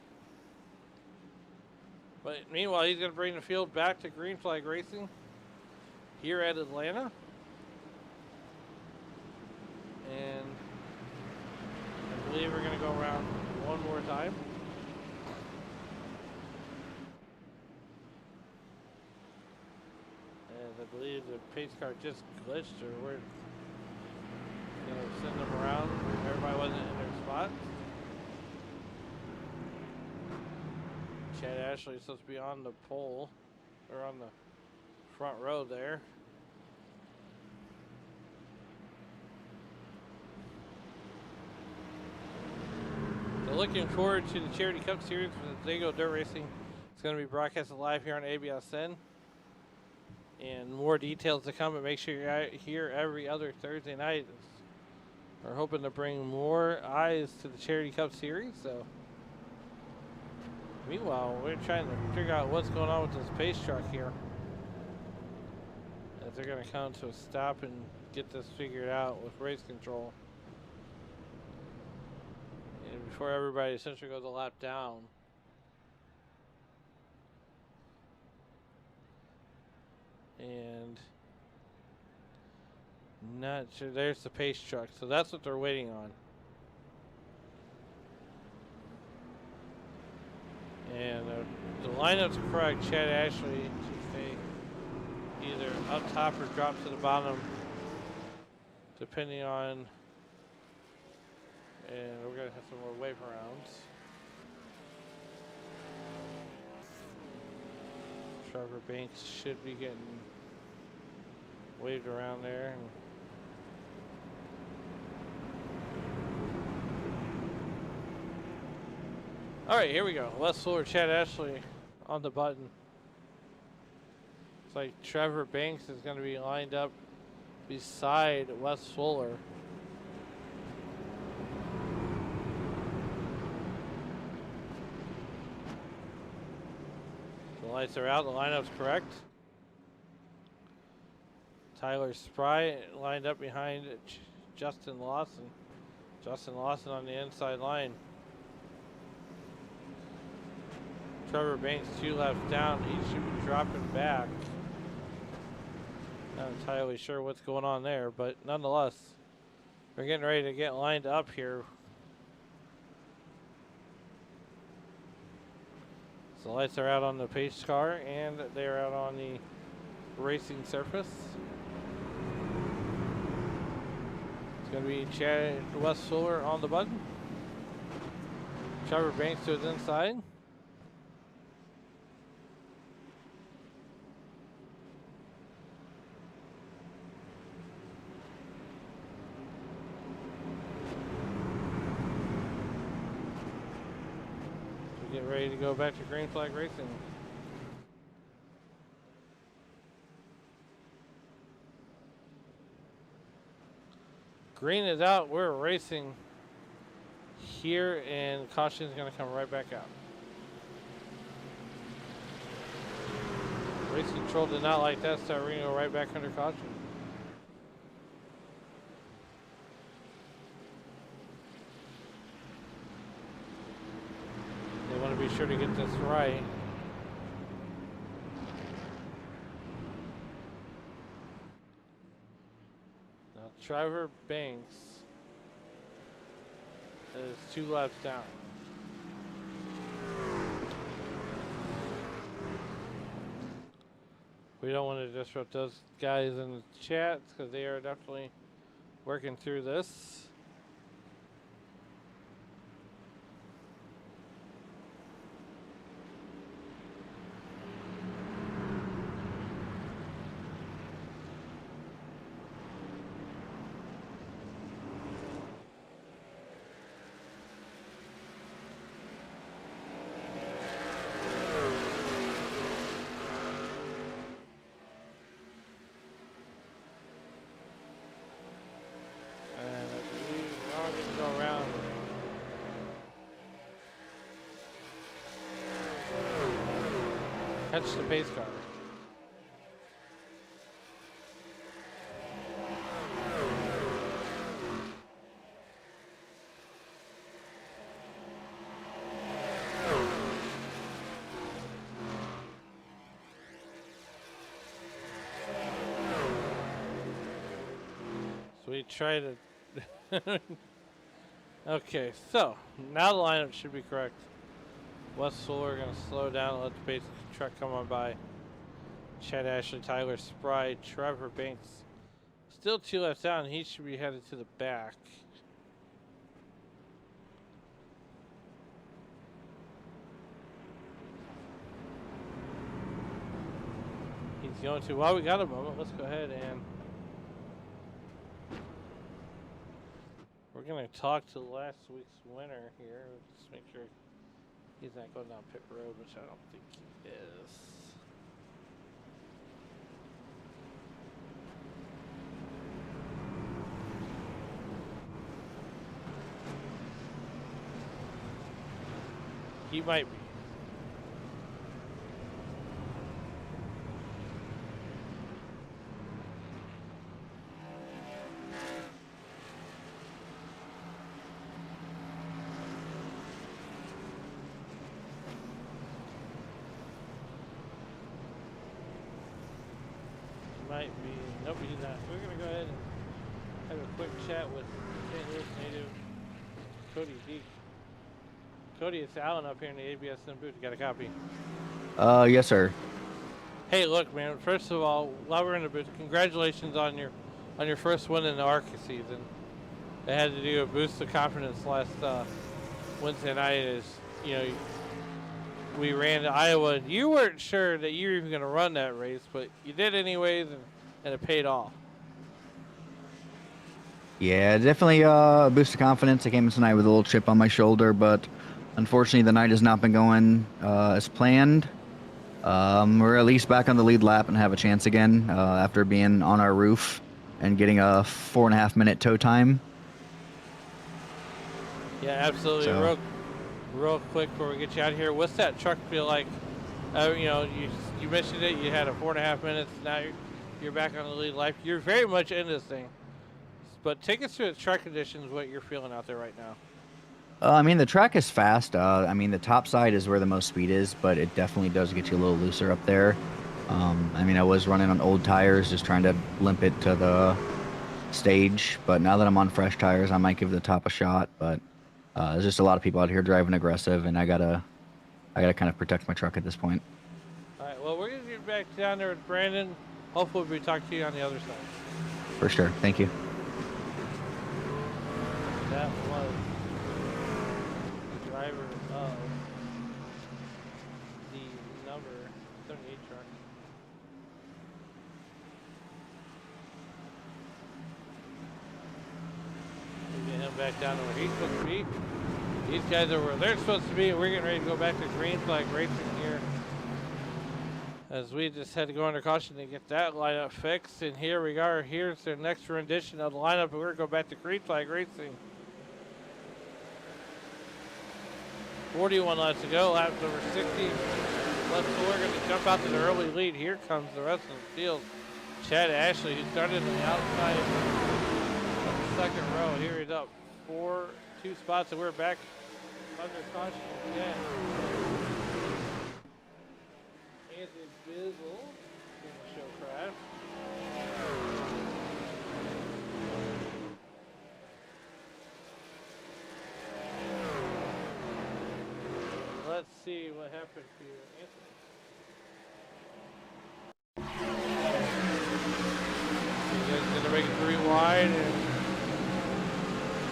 But meanwhile, he's going to bring the field back to Green Flag Racing here at Atlanta. And I believe we're going to go around one more time. And I believe the pace car just glitched, or we're going to send them around. Everybody wasn't in their spots. Chad Ashley is supposed to be on the pole, or on the front row there. So looking forward to the Charity Cup Series with the Zago Dirt Racing. It's going to be broadcasted live here on ABSN. And more details to come, but make sure you're out here every other Thursday night. We're hoping to bring more eyes to the Charity Cup Series, so. Meanwhile, we're trying to figure out what's going on with this pace truck here. As they're going to come to a stop and get this figured out with race control. And before everybody essentially goes a lap down. And not sure, there's the pace truck. So that's what they're waiting on. And the lineup's correct. Chad Ashley should stay either up top or drop to the bottom, depending on. And we're going to have some more wave rounds. Trevor Banks should be getting waved around there. All right, here we go. Wes Fuller, Chad Ashley on the button. It's like Trevor Banks is going to be lined up beside Wes Fuller. The lights are out. The lineup's correct. Tyler Spry lined up behind Justin Lawson. Justin Lawson on the inside line. Trevor Banks 2 laps down. He should be dropping back. Not entirely sure what's going on there, but nonetheless, we're getting ready to get lined up here. So the lights are out on the pace car and they're out on the racing surface. It's going to be Chad Wes Fuller on the button. Trevor Banks to his inside. Get ready to go back to Green Flag Racing. Green is out. We're racing here, and caution is going to come right back out. Race control did not like that, so we're going to go right back under caution. They want to be sure to get this right. Trevor Banks is 2 laps down. We don't want to disrupt those guys in the chats because they are definitely working through this. Catch the pace car. So we try to. Okay, so now the lineup should be correct. Wes Fuller going to slow down and let the pace truck come on by. Chad Ashley, Tyler Spry, Trevor Banks. Still 2 laps down. He should be headed to the back. He's going to. While we got a moment, let's go ahead and we're going to talk to last week's winner here. Just make sure he's not going down pit road, which I don't think he is. He might be. Might be. Nope, he's not. We're going to go ahead and have a quick chat with St. Louis native Cody Deek. Cody, it's Alan up here in the ABSN booth. You got a copy? Yes, sir. Hey, look, man. First of all, while we're in the booth, congratulations on your first win in the ARCA season. They had to do a boost of confidence last Wednesday night. As you know, we ran to Iowa, and you weren't sure that you were even going to run that race, but you did anyways, and it paid off. Yeah, definitely a boost of confidence. I came in tonight with a little chip on my shoulder, but unfortunately the night has not been going as planned. We're at least back on the lead lap and have a chance again after being on our roof and getting a 4.5 minute tow time. Yeah, absolutely. So. Real quick before we get you out of here, what's that truck feel like? You know, you mentioned it. You had a 4.5 minutes. Now you're back on the lead lap. You're very much in this thing. But take us through the track conditions, what you're feeling out there right now. I mean, the track is fast. I mean, the top side is where the most speed is, but it definitely does get you a little looser up there. I mean, I was running on old tires, just trying to limp it to the stage. But now that I'm on fresh tires, I might give the top a shot. But there's just a lot of people out here driving aggressive, and I gotta kind of protect my truck at this point. All right. Well, we're gonna get back down there with Brandon. Hopefully, we talk to you on the other side. For sure. Thank you. That was the driver of the number 78 truck. We get him back down to where he's supposed to be. These guys are where they're supposed to be, and we're getting ready to go back to green flag racing here. As we just had to go under caution to get that lineup fixed. And here we are. Here's their next rendition of the lineup, and we're going to go back to green flag racing. 41 laps to go, laps over 60. Left Fuller going to jump out to the early lead. Here comes the rest of the field. Chad Ashley, who started on the outside of the second row. Here he's up 2 spots, and we're back under caution again. Anthony Bizzle in the show crash. I have for Anthony. You guys gonna make it 3 wide and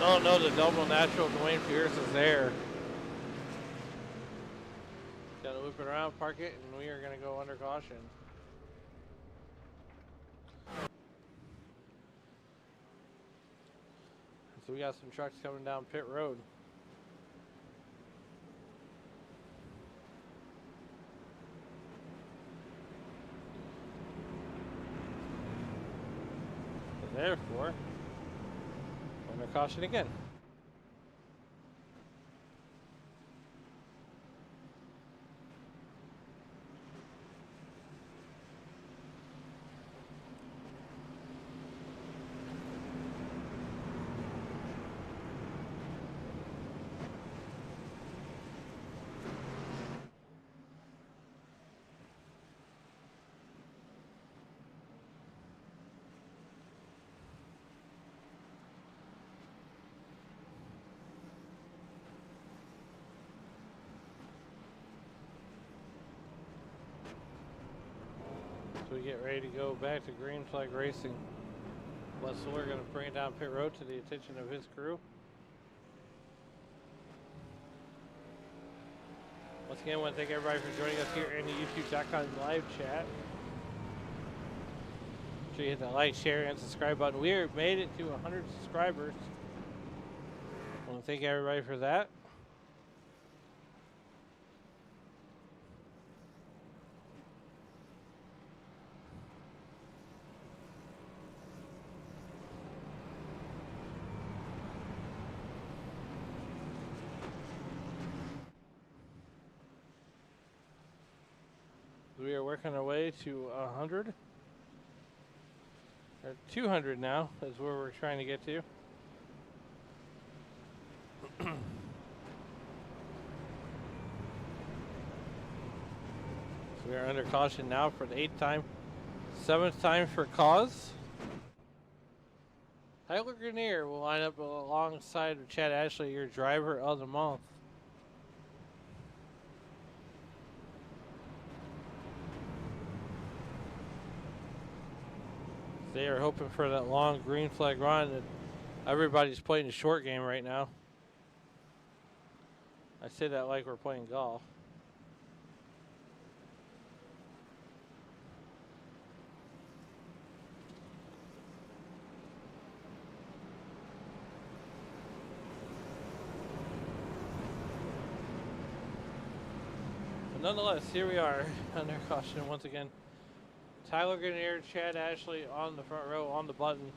oh no, the double natural Dwayne Pierce is there. Gotta loop it around, park it, and we are gonna go under caution. So we got some trucks coming down pit road. So therefore, under caution again. So we get ready to go back to green flag racing. Les Fuller going to bring it down pit road to the attention of his crew. Once again, I want to thank everybody for joining us here in the YouTube.com live chat. Make sure you hit that like, share, and subscribe button. We have made it to 100 subscribers. I want to thank everybody for that. We are working our way to 100. Or 200 now is where we're trying to get to. So we are under caution now for the 8th time. 7th time for cause. Tyler Grenier will line up alongside of Chad Ashley, your driver of the month. They are hoping for that long green flag run. And everybody's playing the short game right now. I say that like we're playing golf. But nonetheless, here we are under caution once again. Tyler Grenier, Chad Ashley on the front row on the button.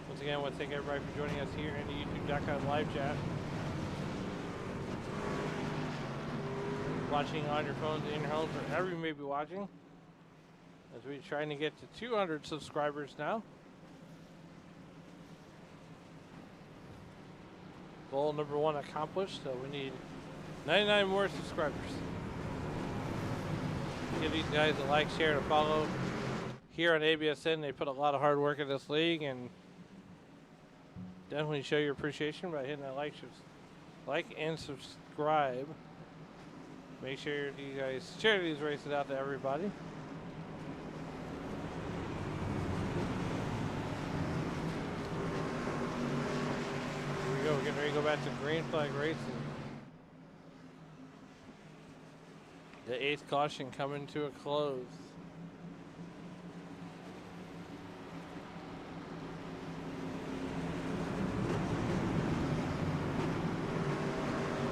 Once again, I want to thank everybody for joining us here in the YouTube.com live chat. Watching on your phones, in your homes, wherever you may be watching. As we're trying to get to 200 subscribers now. Goal number 1 accomplished, so we need 99 more subscribers. Give these guys a like, share, and a follow here on ABSN. They put a lot of hard work in this league, and definitely show your appreciation by hitting that like and subscribe. Make sure you guys share these races out to everybody. Here we go. We're getting ready to go back to green flag racing. The 8th caution coming to a close.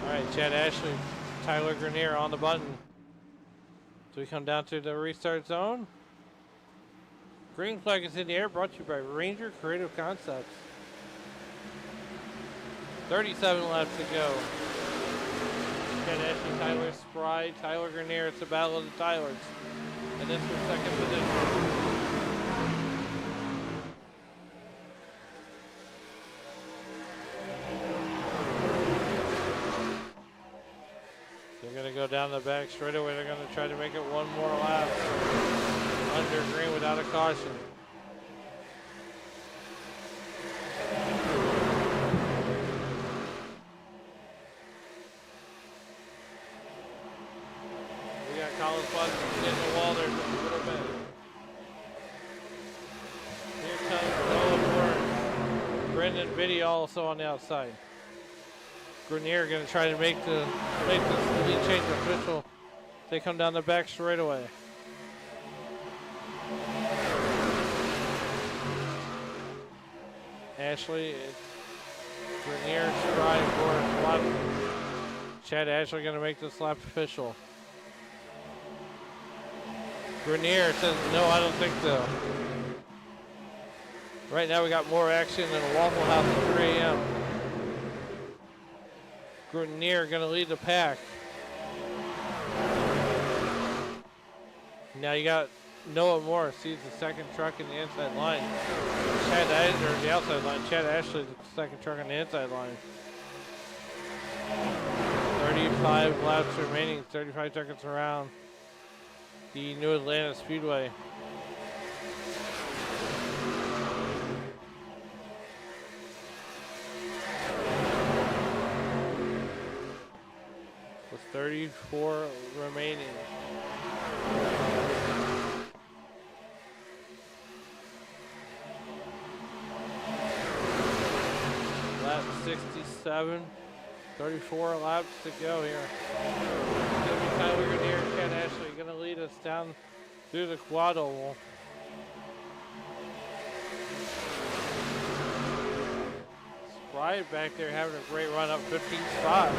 All right, Chad Ashley, Tyler Grenier on the button. So we come down to the restart zone. Green flag is in the air, brought to you by Ranger Creative Concepts. 37 laps to go. Chad Ashley, Tyler Spry, Tyler Grenier. It's a battle of the Tylers. And this was second position. They're going to go down the back straightaway. They're going to try to make it one more lap. Under green without a caution. Collins Bus getting the wall there just a little bit. Here comes Noah Moore. Brendan Biddy also on the outside. Grenier going to try to make this lead change official. They come down the back straight away. Ashley, it's Grenier stride for a lap. Chad Ashley going to make this lap official. Grenier says, no, I don't think so. Right now we got more action than a Waffle House at 3 a.m. Grenier going to lead the pack. Now you got Noah Moore sees the second truck in the inside line. The outside line. Chad Ashley, the second truck on the inside line. 35 laps remaining, 35 seconds around the New Atlanta Speedway. With 34 remaining. Lap 67, 34 laps to go here. It's going to be Tyler Grenier and Chad Ashley going to lead us down through the quad oval. Sprite back there having a great run up 15 spots.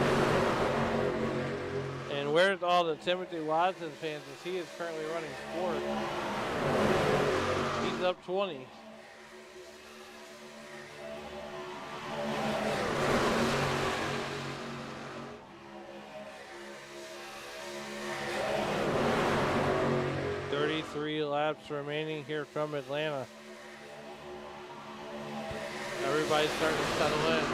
And where's all the Timothy Watson fans as he is currently running fourth. He's up 20. Three laps remaining here from Atlanta. Everybody's starting to settle in.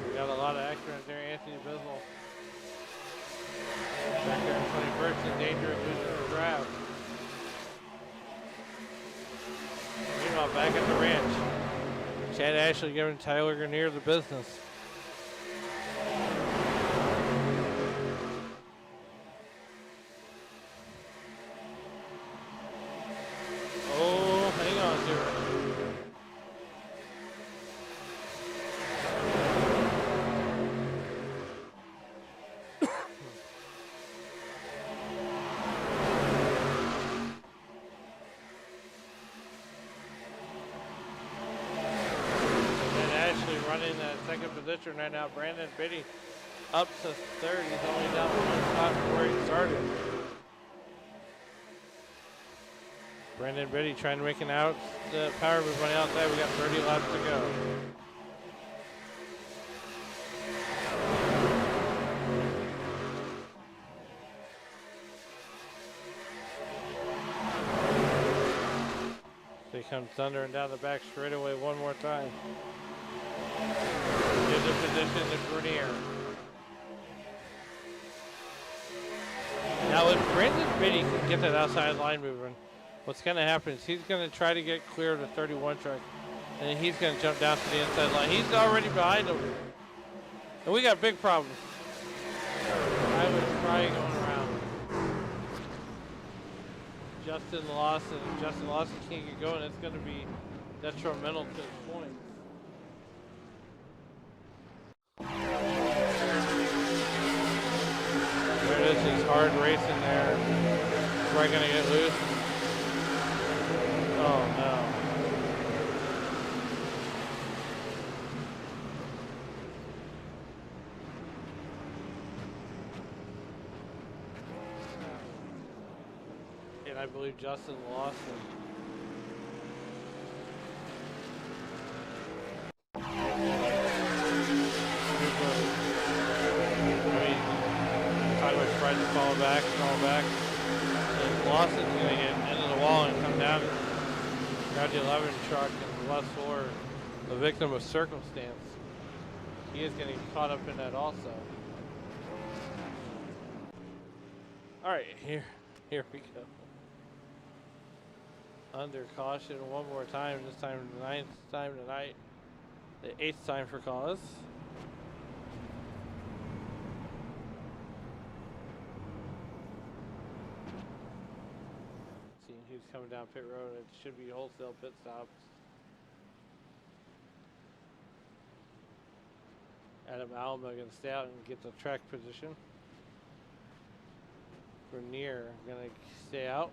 We got a lot of action right there. Anthony Bisbal back there in 21st in danger of losing the draft. Meanwhile, back at the ranch, Chad Ashley giving Tyler Grenier the business. Right now, Brandon Biddy up to third. He's only down one spot from where he started. Brandon Biddy trying to make an out. The power move running outside. We got 30 laps to go. They come thundering down the back straightaway one more time. Gives the position to Grenier. Now if Brandon Biddy can get that outside line moving, what's going to happen is he's going to try to get clear of the 31 truck, and he's going to jump down to the inside line. He's already behind him. And we got big problems. I was trying going around. Justin Lawson. If Justin Lawson can't get going, it's going to be detrimental to his points. There it is, just hard racing there. Is Right gonna get loose. Oh no. And I believe Justin Lawson. Tried to fall back. And Lawson's going to get into the wall and come down and grab the 11 truck and less for the victim of circumstance. He is getting caught up in that also. All right, here we go. Under caution one more time. This time the 9th time tonight. The 8th time for cause. coming down pit road. It should be wholesale pit stops. Adam Alma going to stay out and get the track position. Grenier going to stay out.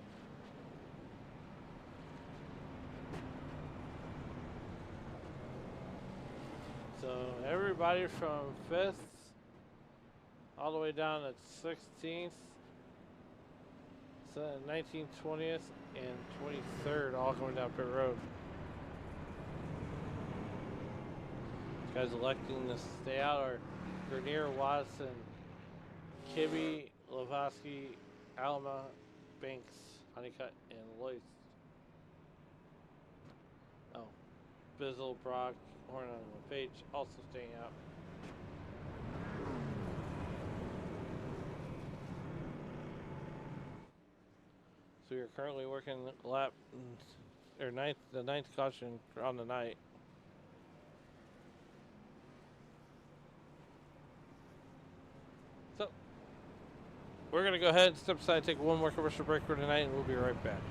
So everybody from 5th all the way down at 16th, 19th, 20th, and 23rd all coming down pit road. These guys electing to stay out are Grenier, Watson, Kibbe, Lavoski, Alma, Banks, Honeycutt, and Loyce. Oh, Bizzle, Brock, Horn on the page also staying out. So we are currently working lap or the ninth caution on the night. So we're gonna go ahead and step aside, take one more commercial break for tonight, and we'll be right back.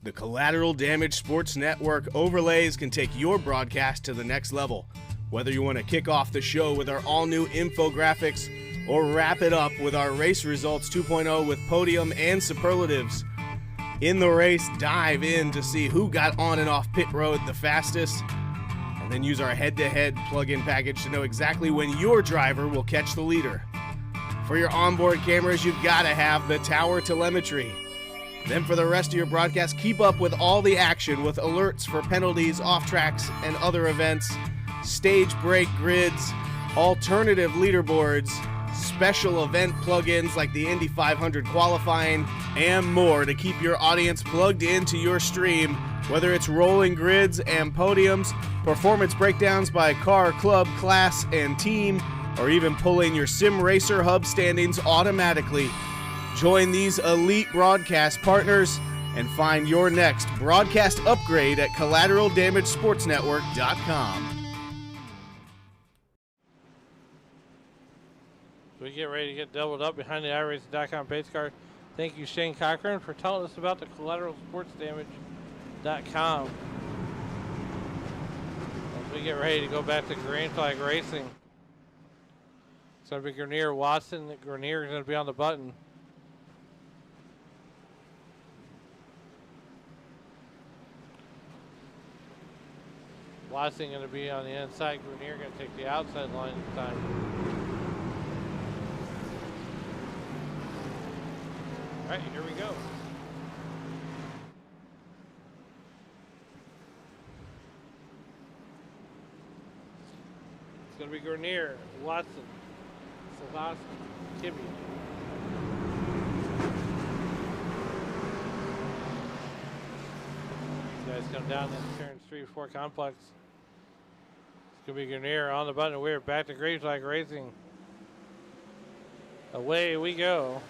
The Collateral Damage Sports Network overlays can take your broadcast to the next level. Whether you want to kick off the show with our all-new infographics or wrap it up with our race results 2.0 with podium and superlatives. In the race, dive in to see who got on and off pit road the fastest, and then use our head-to-head plug-in package to know exactly when your driver will catch the leader. For your onboard cameras, you've got to have the tower telemetry. Then for the rest of your broadcast, keep up with all the action with alerts for penalties, off tracks, and other events, stage break grids, alternative leaderboards, special event plugins like the Indy 500 qualifying, and more to keep your audience plugged into your stream, whether it's rolling grids and podiums, performance breakdowns by car, club, class, and team, or even pulling your Sim Racer hub standings automatically. Join these elite broadcast partners and find your next broadcast upgrade at collateraldamagesportsnetwork.com. We get ready to get doubled up behind the iRacing.com pace car. Thank you, Shane Cochran, for telling us about the collateralsportsdamage.com. As we get ready to go back to Green Flag Racing, it's going to be Grenier, Watson. Grenier is going to be on the button. Watson going to be on the inside. Grenier going to take the outside line this time. All right, here we go. It's going to be Grenier, Watson, Slavosky, Kibbe. These guys come down the turns 3-4 complex. It's going to be Grenier on the button. We're back to Green Flag Racing. Away we go.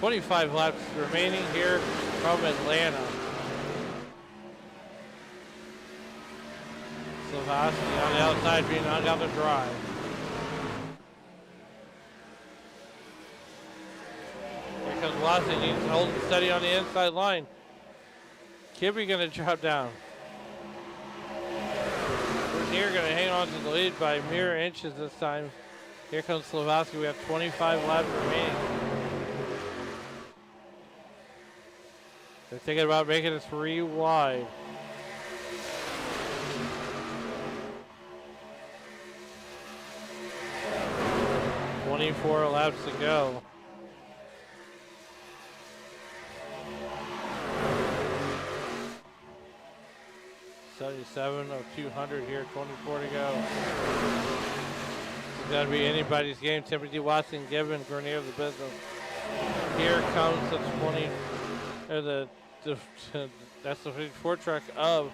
25 laps remaining here from Atlanta. Slavosky on the outside being hung out the drive. Here comes Watson. He's holding steady on the inside line. Kibbe going to drop down. Grenier going to hang on to the lead by mere inches this time. Here comes Slavosky. We have 25 laps remaining. They're thinking about making it 3 wide. "24 laps to go. "77 of 200 here, 24 to go. It's got to be anybody's game. Timothy Watson, Gibbon, Grenier the business. Here comes the 20, or that's the 54 truck of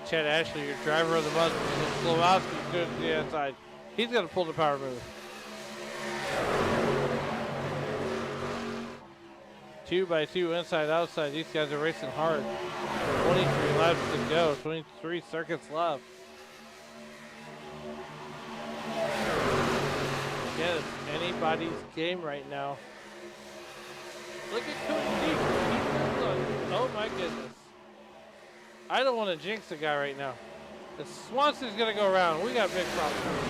Chad Ashley, your driver of the month. Slavosky to the inside. He's going to pull the power move. 2x2 inside outside. These guys are racing hard. 23 laps to go. 23 circuits left. Again, it's anybody's game right now. Look at Cody Deep. Oh my goodness. I don't want to jinx the guy right now. If Swanson's going to go around, we got big problems.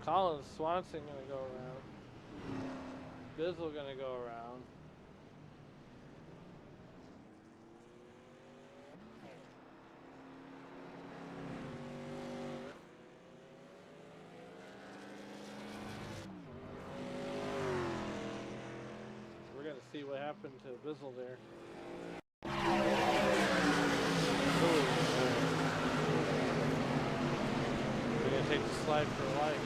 Collins, Swanson going to go around. Bizzle going to go around. We're going to see what happened to Bizzle there. We're going to take the slide for life.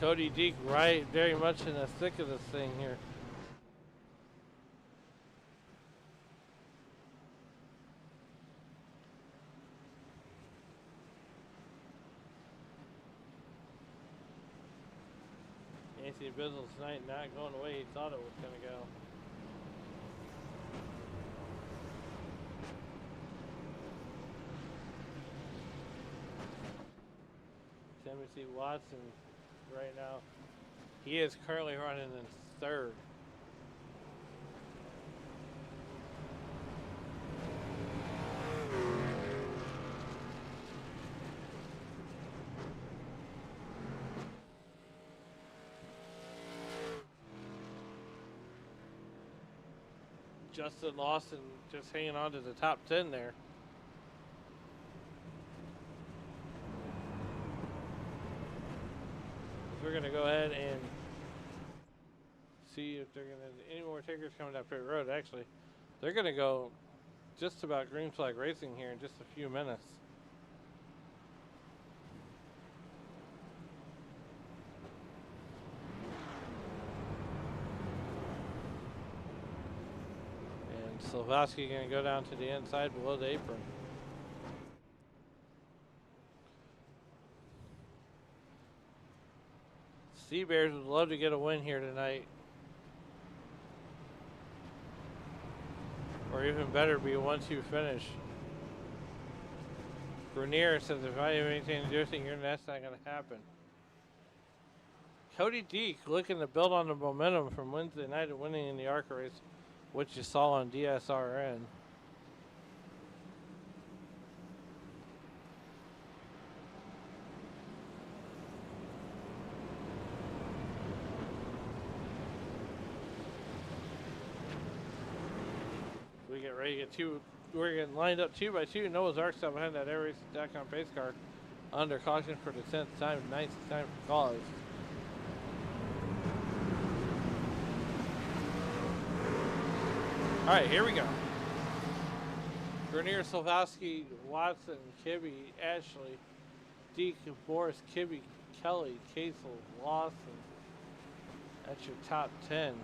Cody Deek right very much in the thick of this thing here. Anthony Bizzle tonight not going the way he thought it was going to go. Timothy Watson right now, he is currently running in third. Justin Lawson just hanging on to the top 10 there. We're going to go ahead and see if they're going to, any more takers coming down pit road. Actually, they're going to go just about green flag racing here in just a few minutes. And Silvowski going to go down to the inside below the apron. Sea Bears would love to get a win here tonight. Or even better, be a 1-2 finish. Grenier says if I have anything to do with it, that's not going to happen. Cody Deek looking to build on the momentum from Wednesday night of winning in the ARCA race, which you saw on DSRN. We get ready to get two. We're getting lined up 2 by 2. Noah's Ark's out behind that AirRace.com pace car. Under caution for the 10th time, 9th time for cause. All right, here we go. Grenier, Silvowski, Watson, Kibbe, Ashley, Deek, Boris, Kibbe, Kelly, Casel, Lawson. That's your top 10.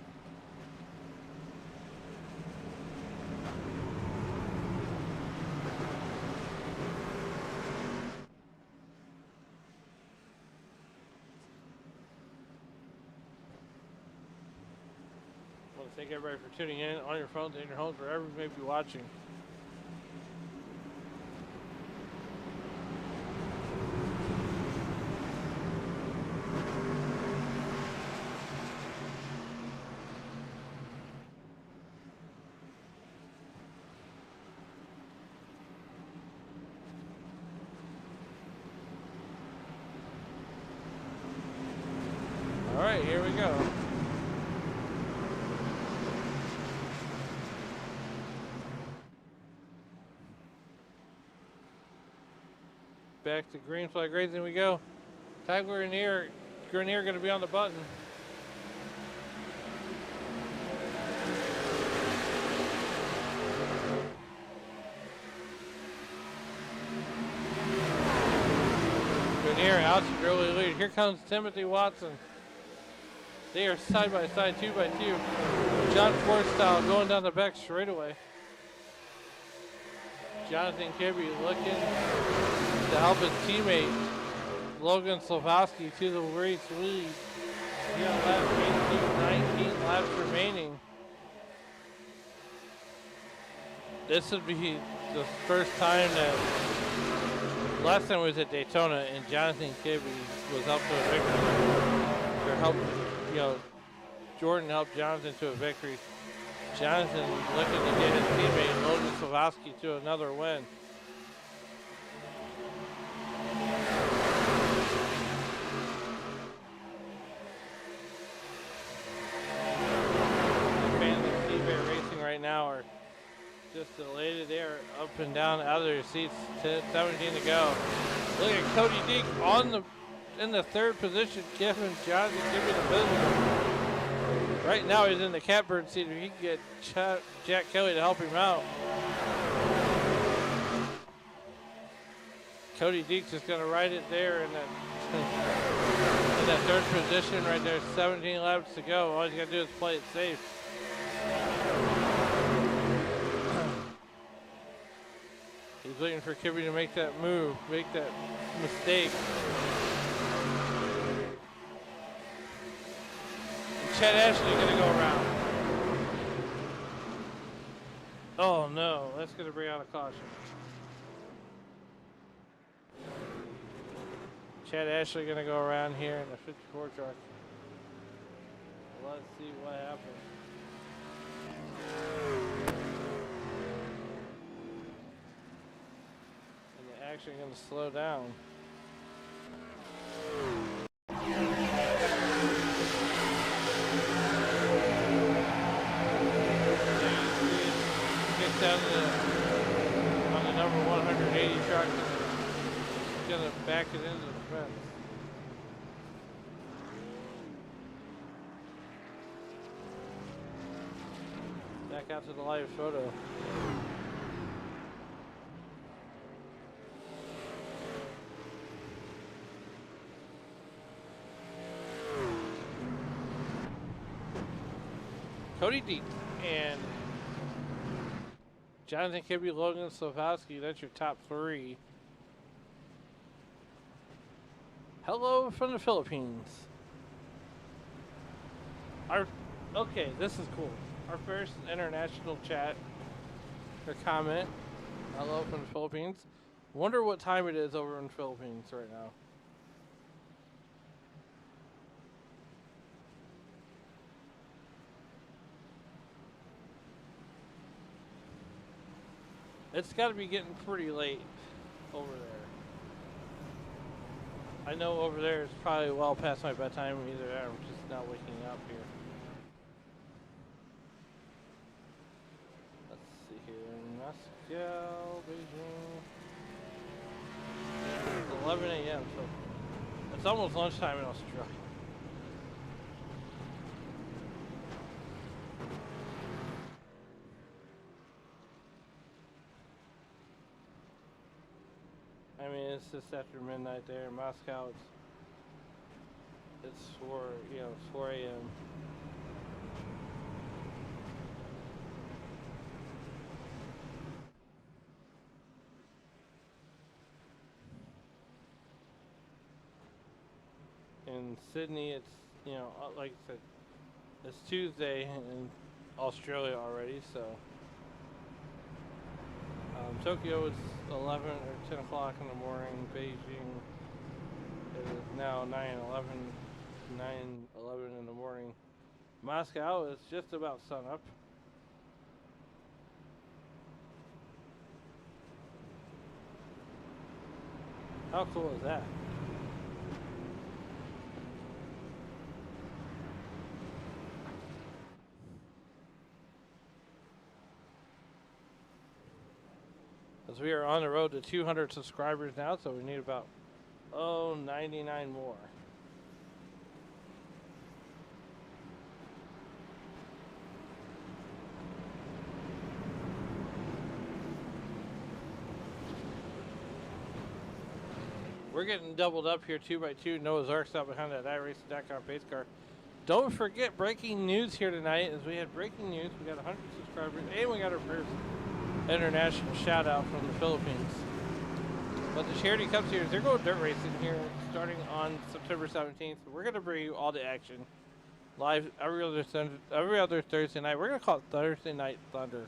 Thank everybody for tuning in on your phones, in your homes, wherever you may be watching. All right, here we go. Back to green flag racing we go. Ty Grenier going to be on the button. Grenier out to early lead. Here comes Timothy Watson. They are side by side, 2 by 2. John Forstyle going down the back straightaway. Jonathan Kibbe looking to help his teammate Logan Silvowski to the race lead. Here on lap 18. laps remaining. This would be the first time that last time was at Daytona and Jonathan Kibbe was up to a victory. Or helped, you know, Jordan helped Jonathan to a victory. Jonathan looking to get his teammate Logan Slavowski to another win. The fans of Seabay Racing right now are just elated. They are up and down out of their seats. 17 to go. Look at Cody Deke in the third position, giving Jonathan Kibbe the business. Right now he's in the catbird seat. If he can get Jack Kelly to help him out. Cody Deke's just going to ride it there in that third position right there. 17 laps to go. All he's got to do is play it safe. He's waiting for Kibbe to make that move, make that mistake. Chad Ashley gonna go around. Oh no, that's gonna bring out a caution. Chad Ashley gonna go around here in the 54 truck. Let's see what happens. And the action gonna slow down. Down on the number 180 truck, he's gonna back it into the fence. Back out to the live photo. Cody Deek and Jonathan Kibbe, Logan Slavowski, that's your top three. Hello from the Philippines. Okay, this is cool. Our first international chat or comment. Hello from the Philippines. Wonder what time it is over in the Philippines right now. It's got to be getting pretty late over there. I know over there it's probably well past my bedtime. Either I'm just not waking up here. Let's see here. Moscow, Beijing. It's 11 a.m. so it's almost lunchtime in Australia. I mean, it's just after midnight there in Moscow. It's 4 a.m. In Sydney, it's, like I said, it's Tuesday in Australia already, so. Tokyo is 11 or 10 o'clock in the morning. Beijing, it is now 9:11 in the morning. Moscow is just about sunup. How cool is that? As we are on the road to 200 subscribers now, so we need about 99 more. We're getting doubled up here 2x2. Noah's Ark's out behind that iRacing.com pace car. Don't forget breaking news here tonight. As we had breaking news, we got 100 subscribers, and we got our first international shout out from the Philippines. But the Charity Cup Series, they're going dirt racing here starting on September 17th. We're going to bring you all the action live every other Thursday night. We're gonna call it Thursday Night Thunder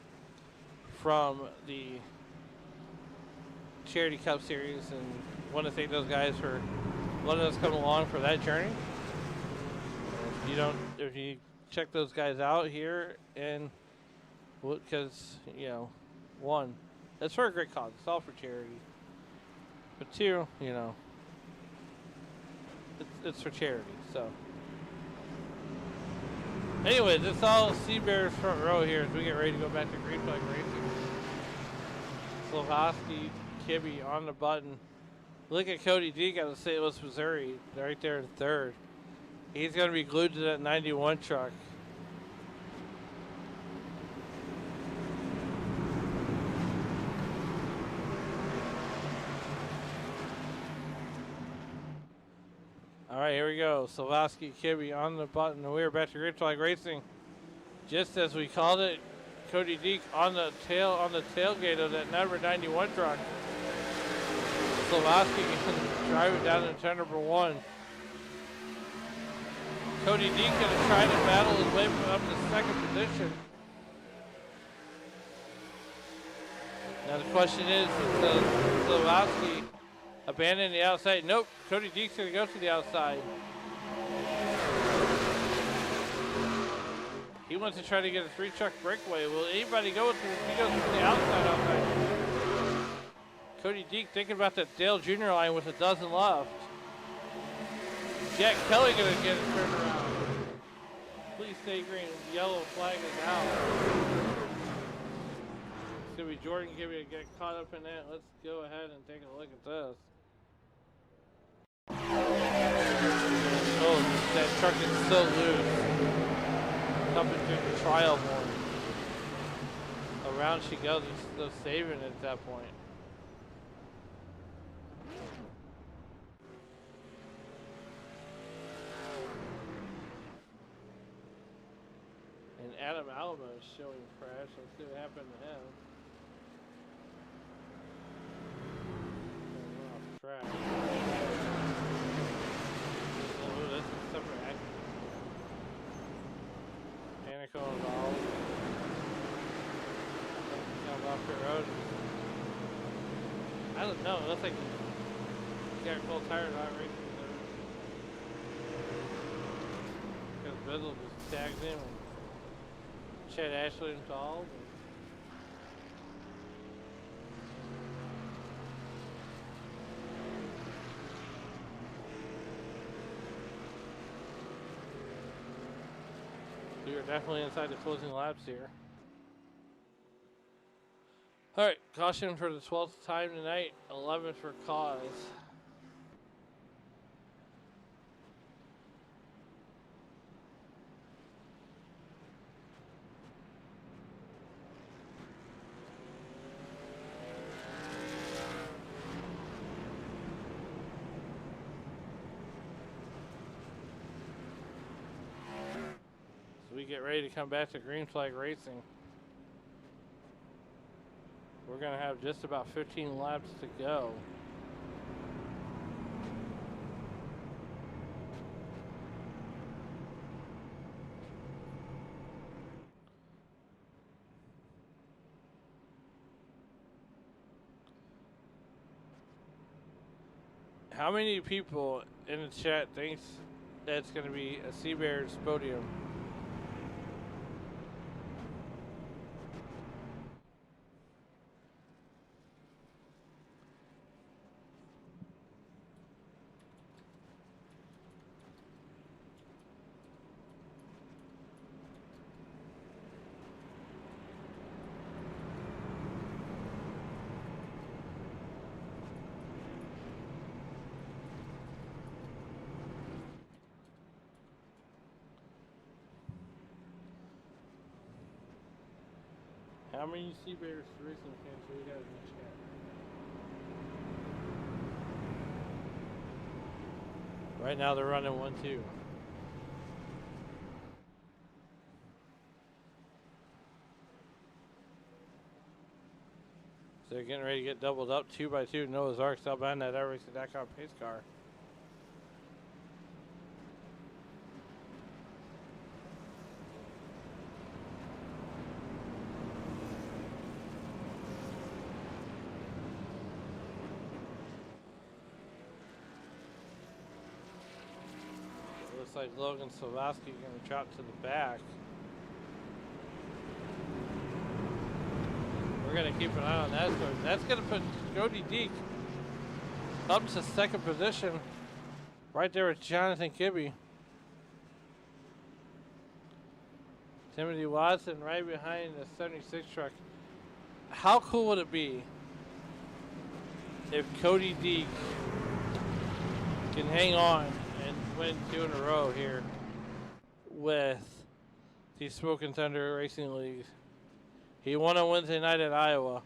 from the Charity Cup Series, and want to thank those guys for letting us come along for that journey. If you check those guys out here, and because one, it's for a great cause. It's all for charity. But two, it's for charity. So, anyways, it's all Sea Bears front row here as we get ready to go back to Green Flag Racing. Slavoski, Kibbe on the button. Look at Cody Deke out of St. Louis, Missouri, right there in third. He's going to be glued to that 91 truck. All right, here we go. Slavoski, Kibbe on the button. And we are back to Green Flag Racing. Just as we called it, Cody Deke on the tailgate of that number 91 truck. Slavoski can drive it down to turn number 1. Cody Deke going to try to battle his way up to second position. Now the question is Slavoski abandon the outside? Nope, Cody Deke's going to go to the outside. He wants to try to get a 3-truck breakaway. Will anybody go with him? He goes to the outside. Cody Deke thinking about that Dale Jr. line with a dozen left. Jack Kelly going to get it turned around. Please stay green. Yellow flag is out. It's going to be Jordan Kibbe to get caught up in that. Let's go ahead and take a look at this. Oh, that truck is so loose. Up into the trial more. Around she goes. He's still saving it at that point. And Adam Alamo is showing crash. Let's see what happened to him. Off track. Oh, that's a separate accident. Panico involved. Comes off the road. I don't know. It looks like he got a cold tire not racing. Because Bizzle just tagged him. Chad Ashley involved. We are definitely inside the closing laps here. All right, caution for the 12th time tonight, 11th for cause. We get ready to come back to Green Flag Racing. We're going to have just about 15 laps to go. How many people in the chat thinks that's going to be a Sea Bears podium? How many Sea Bears racing fans do we have in the chat? Right now they're running 1-2. So they're getting ready to get doubled up 2x2. Noah's Ark still behind that iRacing.com pace car. Looks like Logan Savosky going to drop to the back. We're going to keep an eye on that. So that's going to put Cody Deek up to second position. Right there with Jonathan Kibbe. Timothy Watson right behind the 76 truck. How cool would it be if Cody Deek can hang on and win 2 in a row here with the Smokin Thunder Racing League? He won on Wednesday night at Iowa.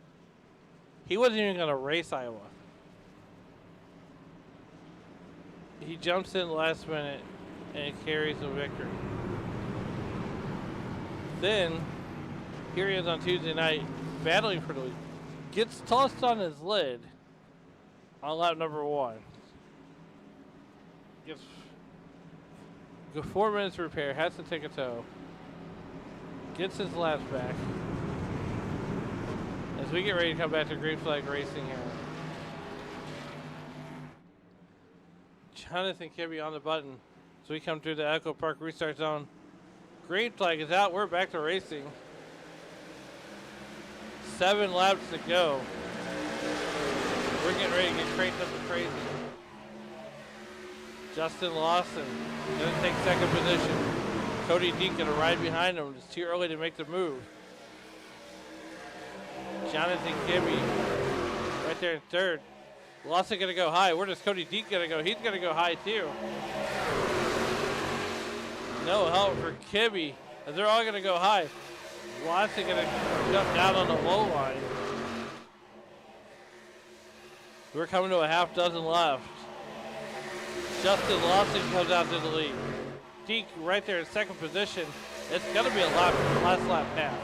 He wasn't even going to race Iowa. He jumps in last minute and carries the victory. Then, here he is on Tuesday night, battling for the lead. Gets tossed on his lid on lap number 1. Gets 4 minutes to repair, has to take a tow. Gets his laps back. As we get ready to come back to green flag racing here. Jonathan Kibbe on the button as we come through the Echopark restart zone. Green flag is out. We're back to racing. 7 laps to go. We're getting ready to get cranked up and crazy. Justin Lawson going to take second position. Cody Deek going to ride behind him. It's too early to make the move. Jonathan Kibbe right there in third. Lawson going to go high. Where does Cody Deek going to go? He's going to go high too. No help for Kibbe. As they're all going to go high. Lawson going to jump down on the low line. We're coming to a half dozen left. Justin Lawson comes out to the lead. Deek right there in second position. It's going to be a last lap pass.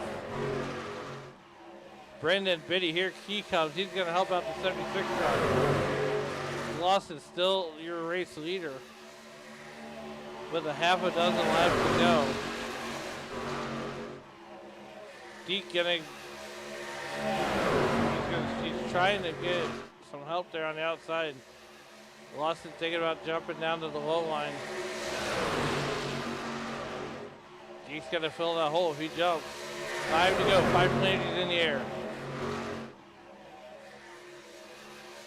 Brendan Biddy, here he comes. He's going to help out the 76 truck. Lawson still your race leader with a half a dozen laps to go. Deek he's trying to get some help there on the outside. Lawson thinking about jumping down to the low line. Deek's going to fill that hole if he jumps. 5 to go, 5 planes in the air.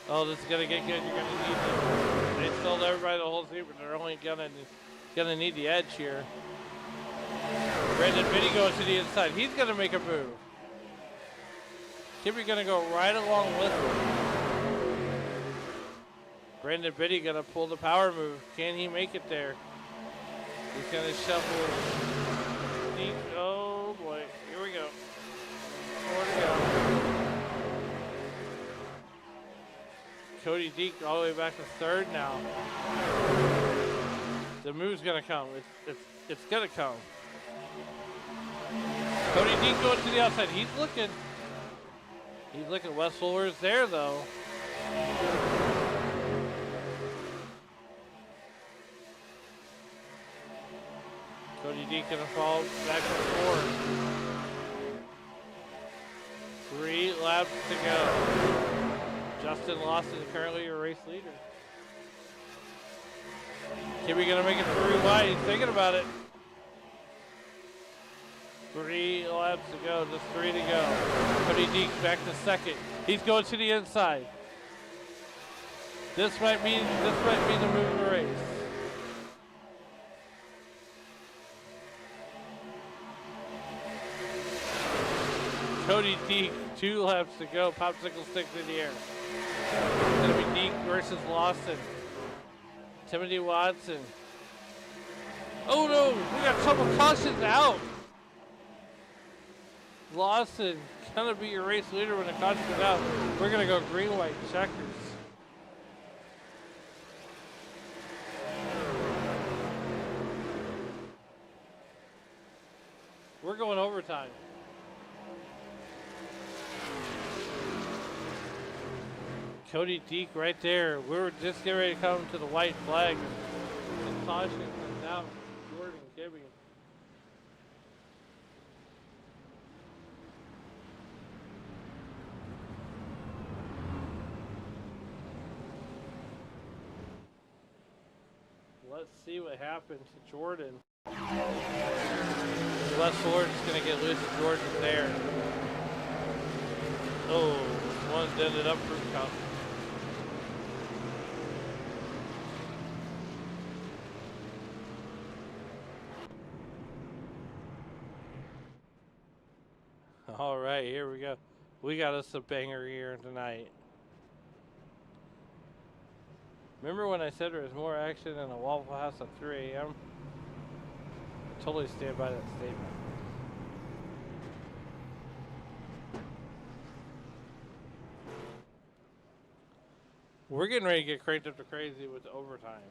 Oh, this is gonna get good. You're gonna need them. They sold everybody the whole team, but they're only gonna need the edge here. Brandon Biddy goes to the inside. He's gonna make a move. Kibbe gonna go right along with him. Brandon Biddy gonna pull the power move. Can he make it there? He's gonna shuffle. Oh boy, here we go. 4 to go. Cody Deek all the way back to third now. The move's gonna come. It's gonna come. Cody Deek going to the outside. He's looking. Wes Fuller's there though. Cody Deek gonna fall back to 4. 3 laps to go. Justin Lawson is currently your race leader. Kibbe gonna make it 3 wide. He's thinking about it. 3 laps to go, just 3 to go. Cody Deek back to second. He's going to the inside. This might be the move of the race. Cody Deek, 2 laps to go. Popsicle sticks in the air. It's going to be Deek versus Lawson. Timothy Watson. Oh no, we got couple cautions out. Lawson going to be your race leader when the caution is out. We're going to go green, white, checkers. We're going overtime. Cody Deek right there. We're just getting ready to come to the white flag. And caution comes out. Jordan Kibbe. let's see what happened to Jordan. Les Ford's going to get loose at Jordan there. Oh, one ended up for Cup. All right, here we go. We got us a banger here tonight. Remember when I said there was more action in a Waffle House at 3 a.m.? I totally stand by that statement. We're getting ready to get cranked up to crazy with the overtime.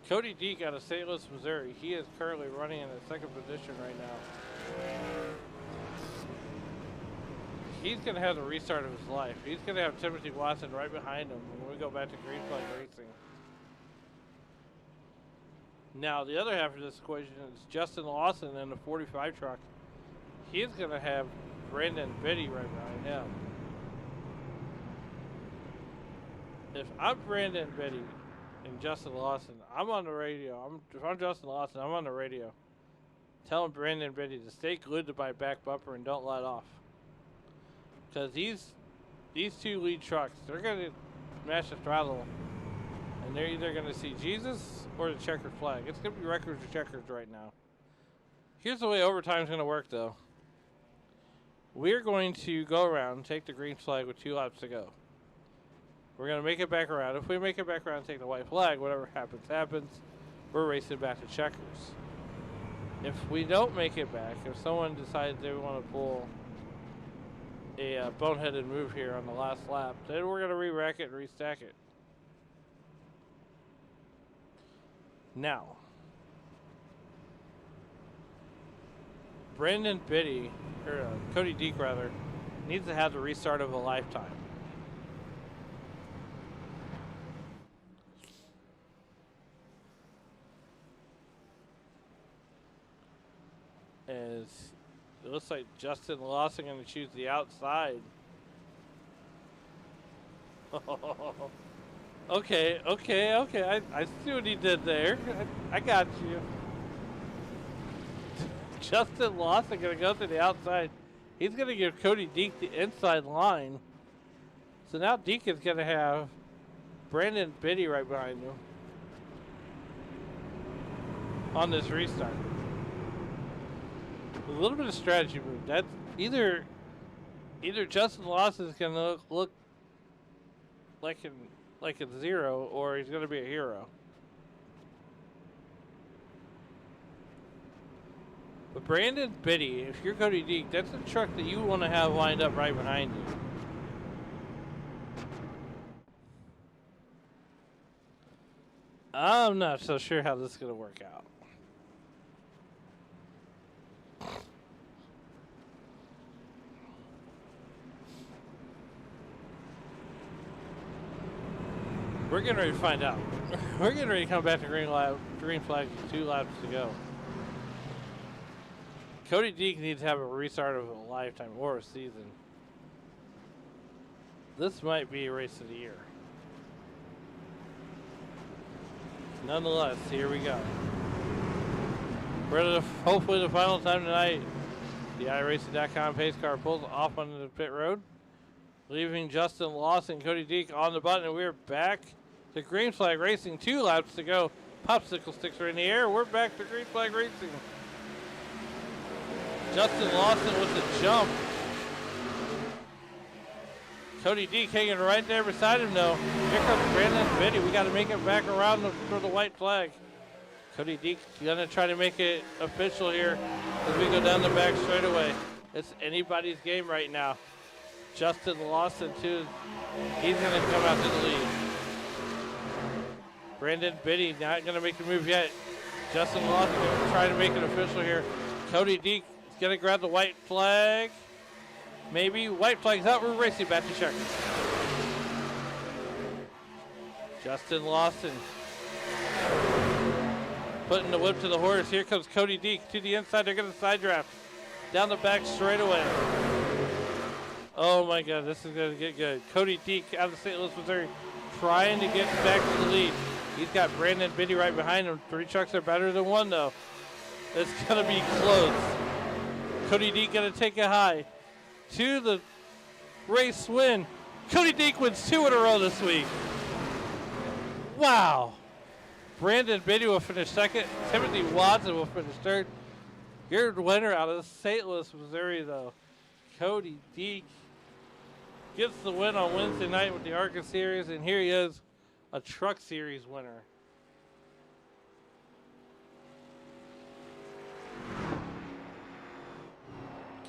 Cody Deke out of St. Louis, Missouri. He is currently running in the second position right now. He's going to have the restart of his life. He's going to have Timothy Watson right behind him when we go back to green flag racing. Now, the other half of this equation is Justin Lawson in the 45 truck. He's going to have Brandon Biddy right behind him. If I'm Brandon Biddy and Justin Lawson, I'm on the radio. If I'm Justin Lawson, I'm on the radio telling Brandon Biddy to stay glued to my back bumper and don't let off. Because these two lead trucks, they're going to match the throttle, and they're either going to see Jesus or the checkered flag. It's going to be records or checkers right now. Here's the way overtime's going to work, though. We're going to go around and take the green flag with 2 laps to go. We're going to make it back around. If we make it back around and take the white flag, whatever happens, happens. We're racing back to checkers. If we don't make it back, if someone decides they want to pull a boneheaded move here on the last lap, then we're going to re-rack it and restack it. Now, Brandon Biddy, or Cody Deke rather, needs to have the restart of a lifetime. As it looks like Justin Lawson going to choose the outside. Okay. I see what he did there. I got you. Justin Lawson going to go to the outside. He's going to give Cody Deke the inside line. So now Deke is going to have Brandon Biddy right behind him on this restart. A little bit of strategy move. That's either Justin Lawson is going to look like a zero, or he's going to be a hero. But Brandon Biddy, if you're Cody Deke, that's a truck that you want to have lined up right behind you. I'm not so sure how this is going to work out. We're getting ready to find out. We're getting ready to come back to green flag with 2 laps to go. Cody Deke needs to have a restart of a lifetime or a season. This might be a race of the year. Nonetheless, here we go. We're at hopefully the final time tonight. The iRacing.com pace car pulls off onto the pit road, leaving Justin Lawson and Cody Deke on the button, and we're back to green flag racing. 2 laps to go. Popsicle sticks are in the air. We're back to green flag racing. Justin Lawson with the jump. Cody Deke hanging right there beside him though. Here comes Brandon Biddy. We got to make it back around for the white flag. Cody Deke gonna try to make it official here as we go down the back straightaway. It's anybody's game right now. Justin Lawson too. He's gonna come out to the lead. Brandon Biddy not gonna make the move yet. Justin Lawson gonna try to make it official here. Cody Deke is gonna grab the white flag. Maybe white flag's out. We're racing back to checkers. Justin Lawson putting the whip to the horse. Here comes Cody Deke to the inside. They're gonna side draft down the back straightaway. Oh my God, this is gonna get good. Cody Deek out of St. Louis, Missouri, trying to get back to the lead. He's got Brandon Biddy right behind him. 3 trucks are better than 1 though. It's gonna be close. Cody Deek gonna take it high to the race win. Cody Deek wins 2 in a row this week. Wow. Brandon Biddy will finish second. Timothy Watson will finish third. Your winner out of St. Louis, Missouri, though, Cody Deek, gets the win on Wednesday night with the ARCA Series, and here he is, a Truck Series winner.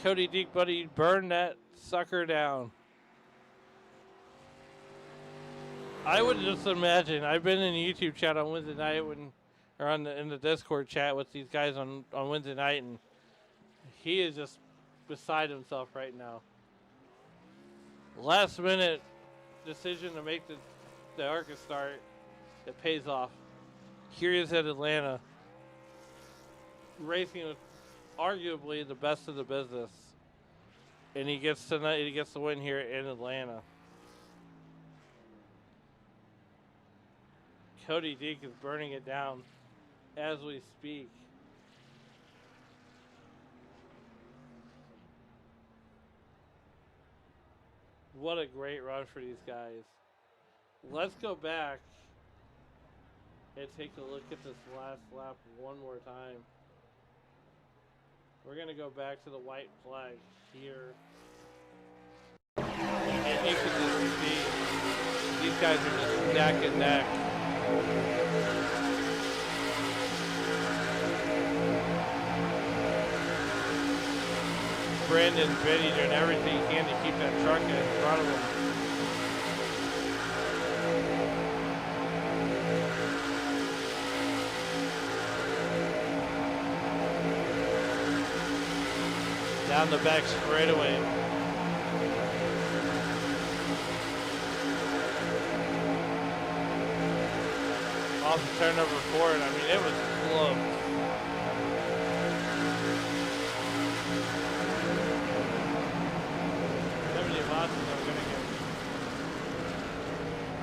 Cody Deek, buddy, burn that sucker down. I would just imagine. I've been in the YouTube chat on Wednesday night or in the Discord chat with these guys on Wednesday night, and he is just beside himself right now. Last minute decision to make the ARCA start. It pays off. Here he is at Atlanta, racing with arguably the best of the business, and he gets the win here in Atlanta. Cody Deek is burning it down as we speak. What a great run for these guys. Let's go back and take a look at this last lap one more time. We're going to go back to the white flag here. And you can just see these guys are just neck and neck. Brandon Biddy doing everything he can to keep that truck in front of him. Down the back straightaway. Off of turn number 4, and I mean, it was close.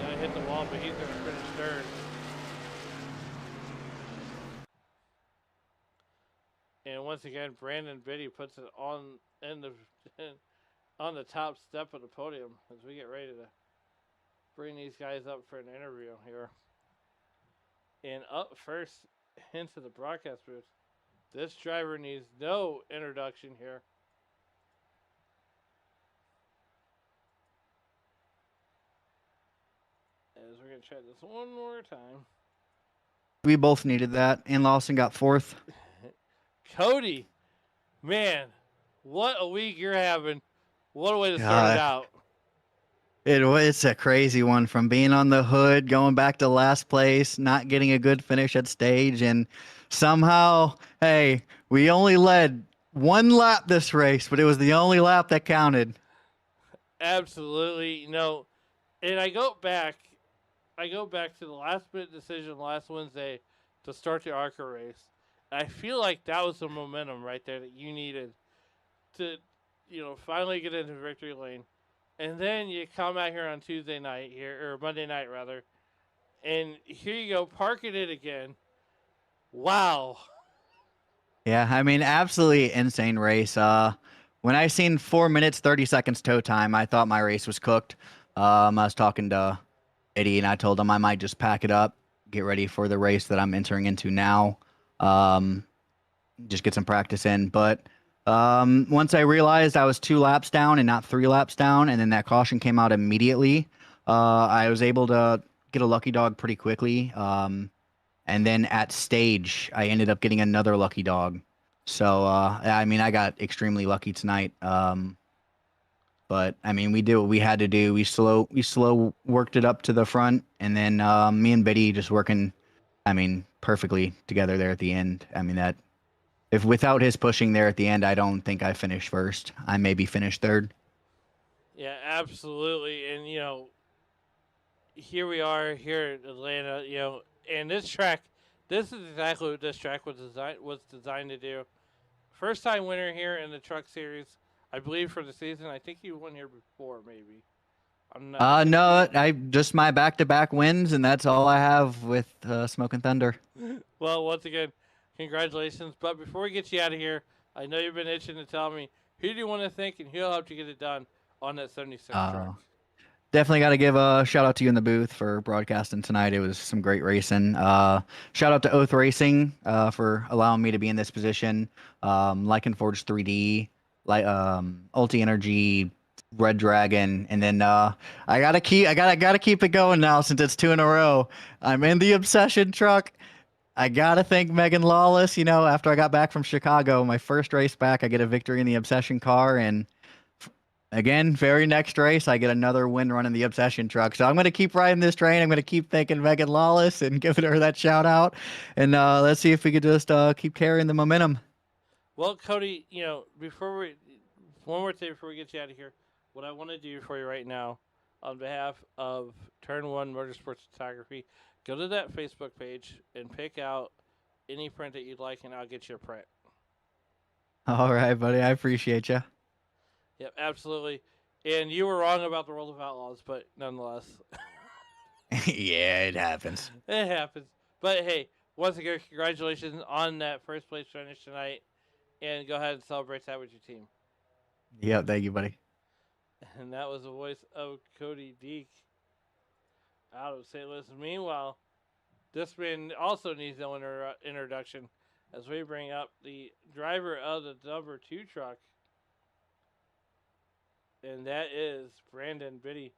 Gonna hit the wall, but he's gonna finish third. And once again, Brandon Biddy puts it on the top step of the podium as we get ready to bring these guys up for an interview here. And up first into the broadcast booth, this driver needs no introduction here. As we're going to try this one more time. We both needed that, and Lawson got 4th. Cody, man, what a week you're having. What a way to start it out. It's a crazy one, from being on the hood, going back to last place, not getting a good finish at stage, and somehow, hey, we only led 1 lap this race, but it was the only lap that counted. Absolutely. You know, and I go back to the last minute decision last Wednesday to start the ARCA race. I feel like that was the momentum right there that you needed to, finally get into victory lane. And then you come out here on Tuesday night or Monday night rather, and here you go, parking it again. Wow. Yeah, I mean, absolutely insane race. When I seen 4 minutes, 30 seconds tow time, I thought my race was cooked. I was talking to Eddie, and I told him I might just pack it up, get ready for the race that I'm entering into now. Just get some practice in. But once I realized I was 2 laps down and not 3 laps down, and then that caution came out immediately, I was able to get a lucky dog pretty quickly. And then at stage, I ended up getting another lucky dog. So, I mean, I got extremely lucky tonight. But I mean, we did what we had to do. We slow worked it up to the front, and then me and Biddy just working, I mean, perfectly together there at the end. I mean, that if without his pushing there at the end, I don't think I finished first. I maybe finished third. Yeah, absolutely. And here we are here at Atlanta. And this is exactly what this track was designed to do. First time winner here in the Truck Series. I believe for the season. I think you won here before, maybe. I'm not. I could No, be wrong. I just my back-to-back wins, and that's all I have with Smokin' Thunder. Well, once again, congratulations. But before we get you out of here, I know you've been itching to tell me who do you want to thank and who'll help you get it done on that 76 truck. Uh, Definitely got to give a shout out to you in the booth for broadcasting tonight. It was some great racing. Shout out to Oath Racing for allowing me to be in this position. Lycan Forge 3D, like Ulti Energy, Red Dragon, and then I gotta keep it going now since it's 2 in a row. I'm in the Obsession truck. I gotta thank Megan Lawless. You know, after I got back from Chicago, my first race back, I get a victory in the Obsession car, and again, very next race, I get another win running the Obsession truck. So I'm going to keep riding this train. I'm going to keep thanking Megan Lawless and giving her that shout out. And let's see if we could just keep carrying the momentum. Well, Cody, one more thing before we get you out of here, what I want to do for you right now, on behalf of Turn One Motorsports Photography, go to that Facebook page and pick out any print that you'd like, and I'll get you a print. All right, buddy. I appreciate you. Yep, absolutely. And you were wrong about the World of Outlaws, but nonetheless, Yeah, it happens. it happens. But hey, once again, congratulations on that first place finish tonight, and go ahead and celebrate that with your team. Yeah, thank you, buddy. And that was the voice of Cody Deek out of St. Louis. Meanwhile, this man also needs no introduction as we bring up the driver of the number 2 truck, and that is Brandon Biddy.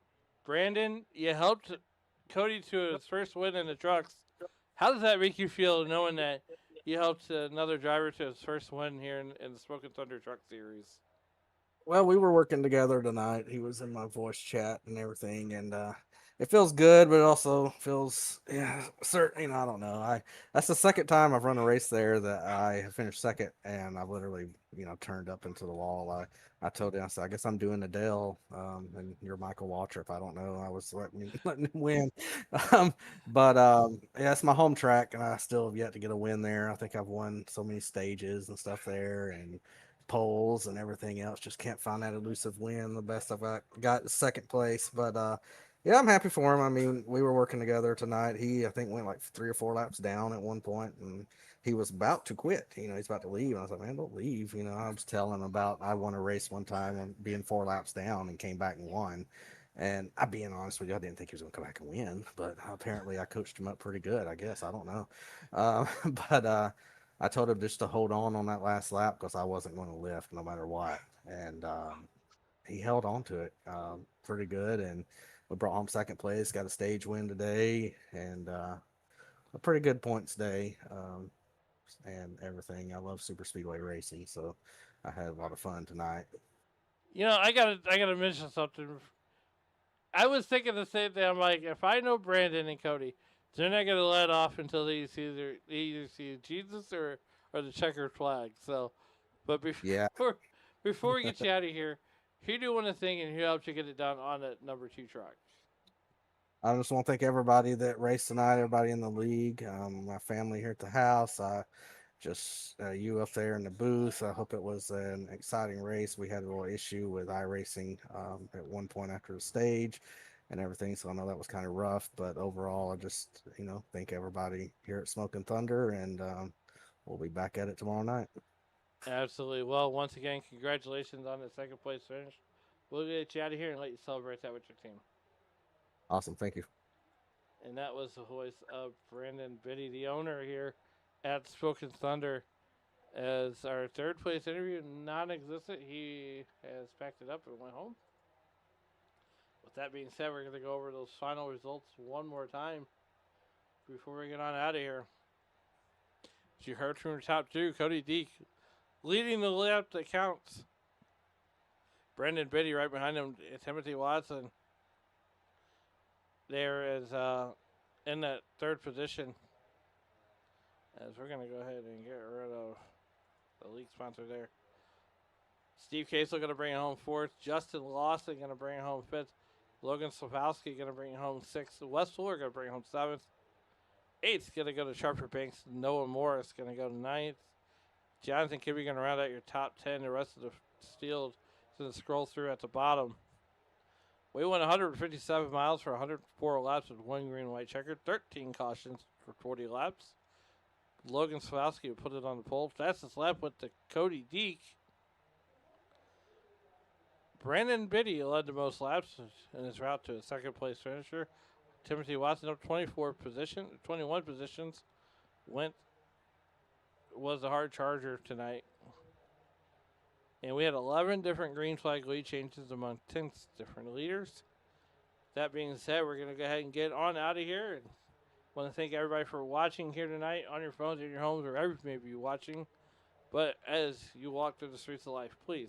Brandon, you helped Cody to his first win in the trucks. How does that make you feel knowing that you helped another driver to his first win here in the Smokin Thunder Truck Series? Well, we were working together tonight. He was in my voice chat and everything, and it feels good, but it also feels certain. I don't know. That's the second time I've run a race there that I have finished second, and I've literally turned up into the wall. I told him, I said, I guess I'm doing Adele, and you're Michael Waltrip. I don't know. I was letting him win, yeah, it's my home track, and I still have yet to get a win there. I think I've won so many stages and stuff there, and polls and everything else. Just can't find that elusive win. The best I've got is second place, but yeah, I'm happy for him. I mean, we were working together tonight. He, I think, went like 3 or 4 laps down at one point, and he was about to quit. He's about to leave. And I was like, man, don't leave. I was telling him about I won a race one time and being 4 laps down and came back and won. And I, being honest with you, I didn't think he was going to come back and win, but apparently I coached him up pretty good. I guess I don't know, but I told him just to hold on that last lap because I wasn't going to lift no matter what, and he held on to it pretty good, and we brought home second place. Got a stage win today, and a pretty good points day, and everything. I love super speedway racing, so I had a lot of fun tonight. I gotta mention something. I was thinking the same thing. I'm like, if I know Brandon and Cody, they're not gonna let off until they either see Jesus or the checkered flag. So, but before we get you out of here, who do you want to thank and who helped you get it done on that number 2 truck? I just want to thank everybody that raced tonight, everybody in the league, my family here at the house. Just you up there in the booth. I hope it was an exciting race. We had a little issue with iRacing at one point after the stage and everything, so I know that was kind of rough, but overall I just thank everybody here at Smokin Thunder, and we'll be back at it tomorrow night. Absolutely. Well, once again, congratulations on the second place finish. We'll get you out of here and let you celebrate that with your team. Awesome, thank you. And that was the voice of Brandon Biddy, the owner here at Smokin Thunder. As our third place interview non-existent, he has packed it up and went home. With that being said, we're going to go over those final results one more time before we get on out of here. As you heard from the top 2, Cody Deek leading the lap that counts. Brandon Biddy right behind him, Timothy Watson. There is in that third position. As we're going to go ahead and get rid of the league sponsor there. Steve Casel going to bring it home 4th. Justin Lawson going to bring it home 5th. Logan Slavowski going to bring it home 6th. Wes Fuller going to bring it home 7th. 8th going to go to Sharper Banks. Noah Morris going to go to 9th. Jonathan Kibbe going to round out your top 10. The rest of the field So scroll through at the bottom. We went 157 miles for 104 laps with 1 green, white checker, 13 cautions for 40 laps. Logan Slavowski put it on the pole. Fastest lap went to Cody Deek. Brandon Biddy led the most laps in his route to a second place finisher. Timothy Watson up 21 positions. Was the hard charger tonight. And we had 11 different green flag lead changes among 10 different leaders. That being said, we're going to go ahead and get on out of here. And want to thank everybody for watching here tonight on your phones, in your homes, wherever you may be watching. But as you walk through the streets of life, please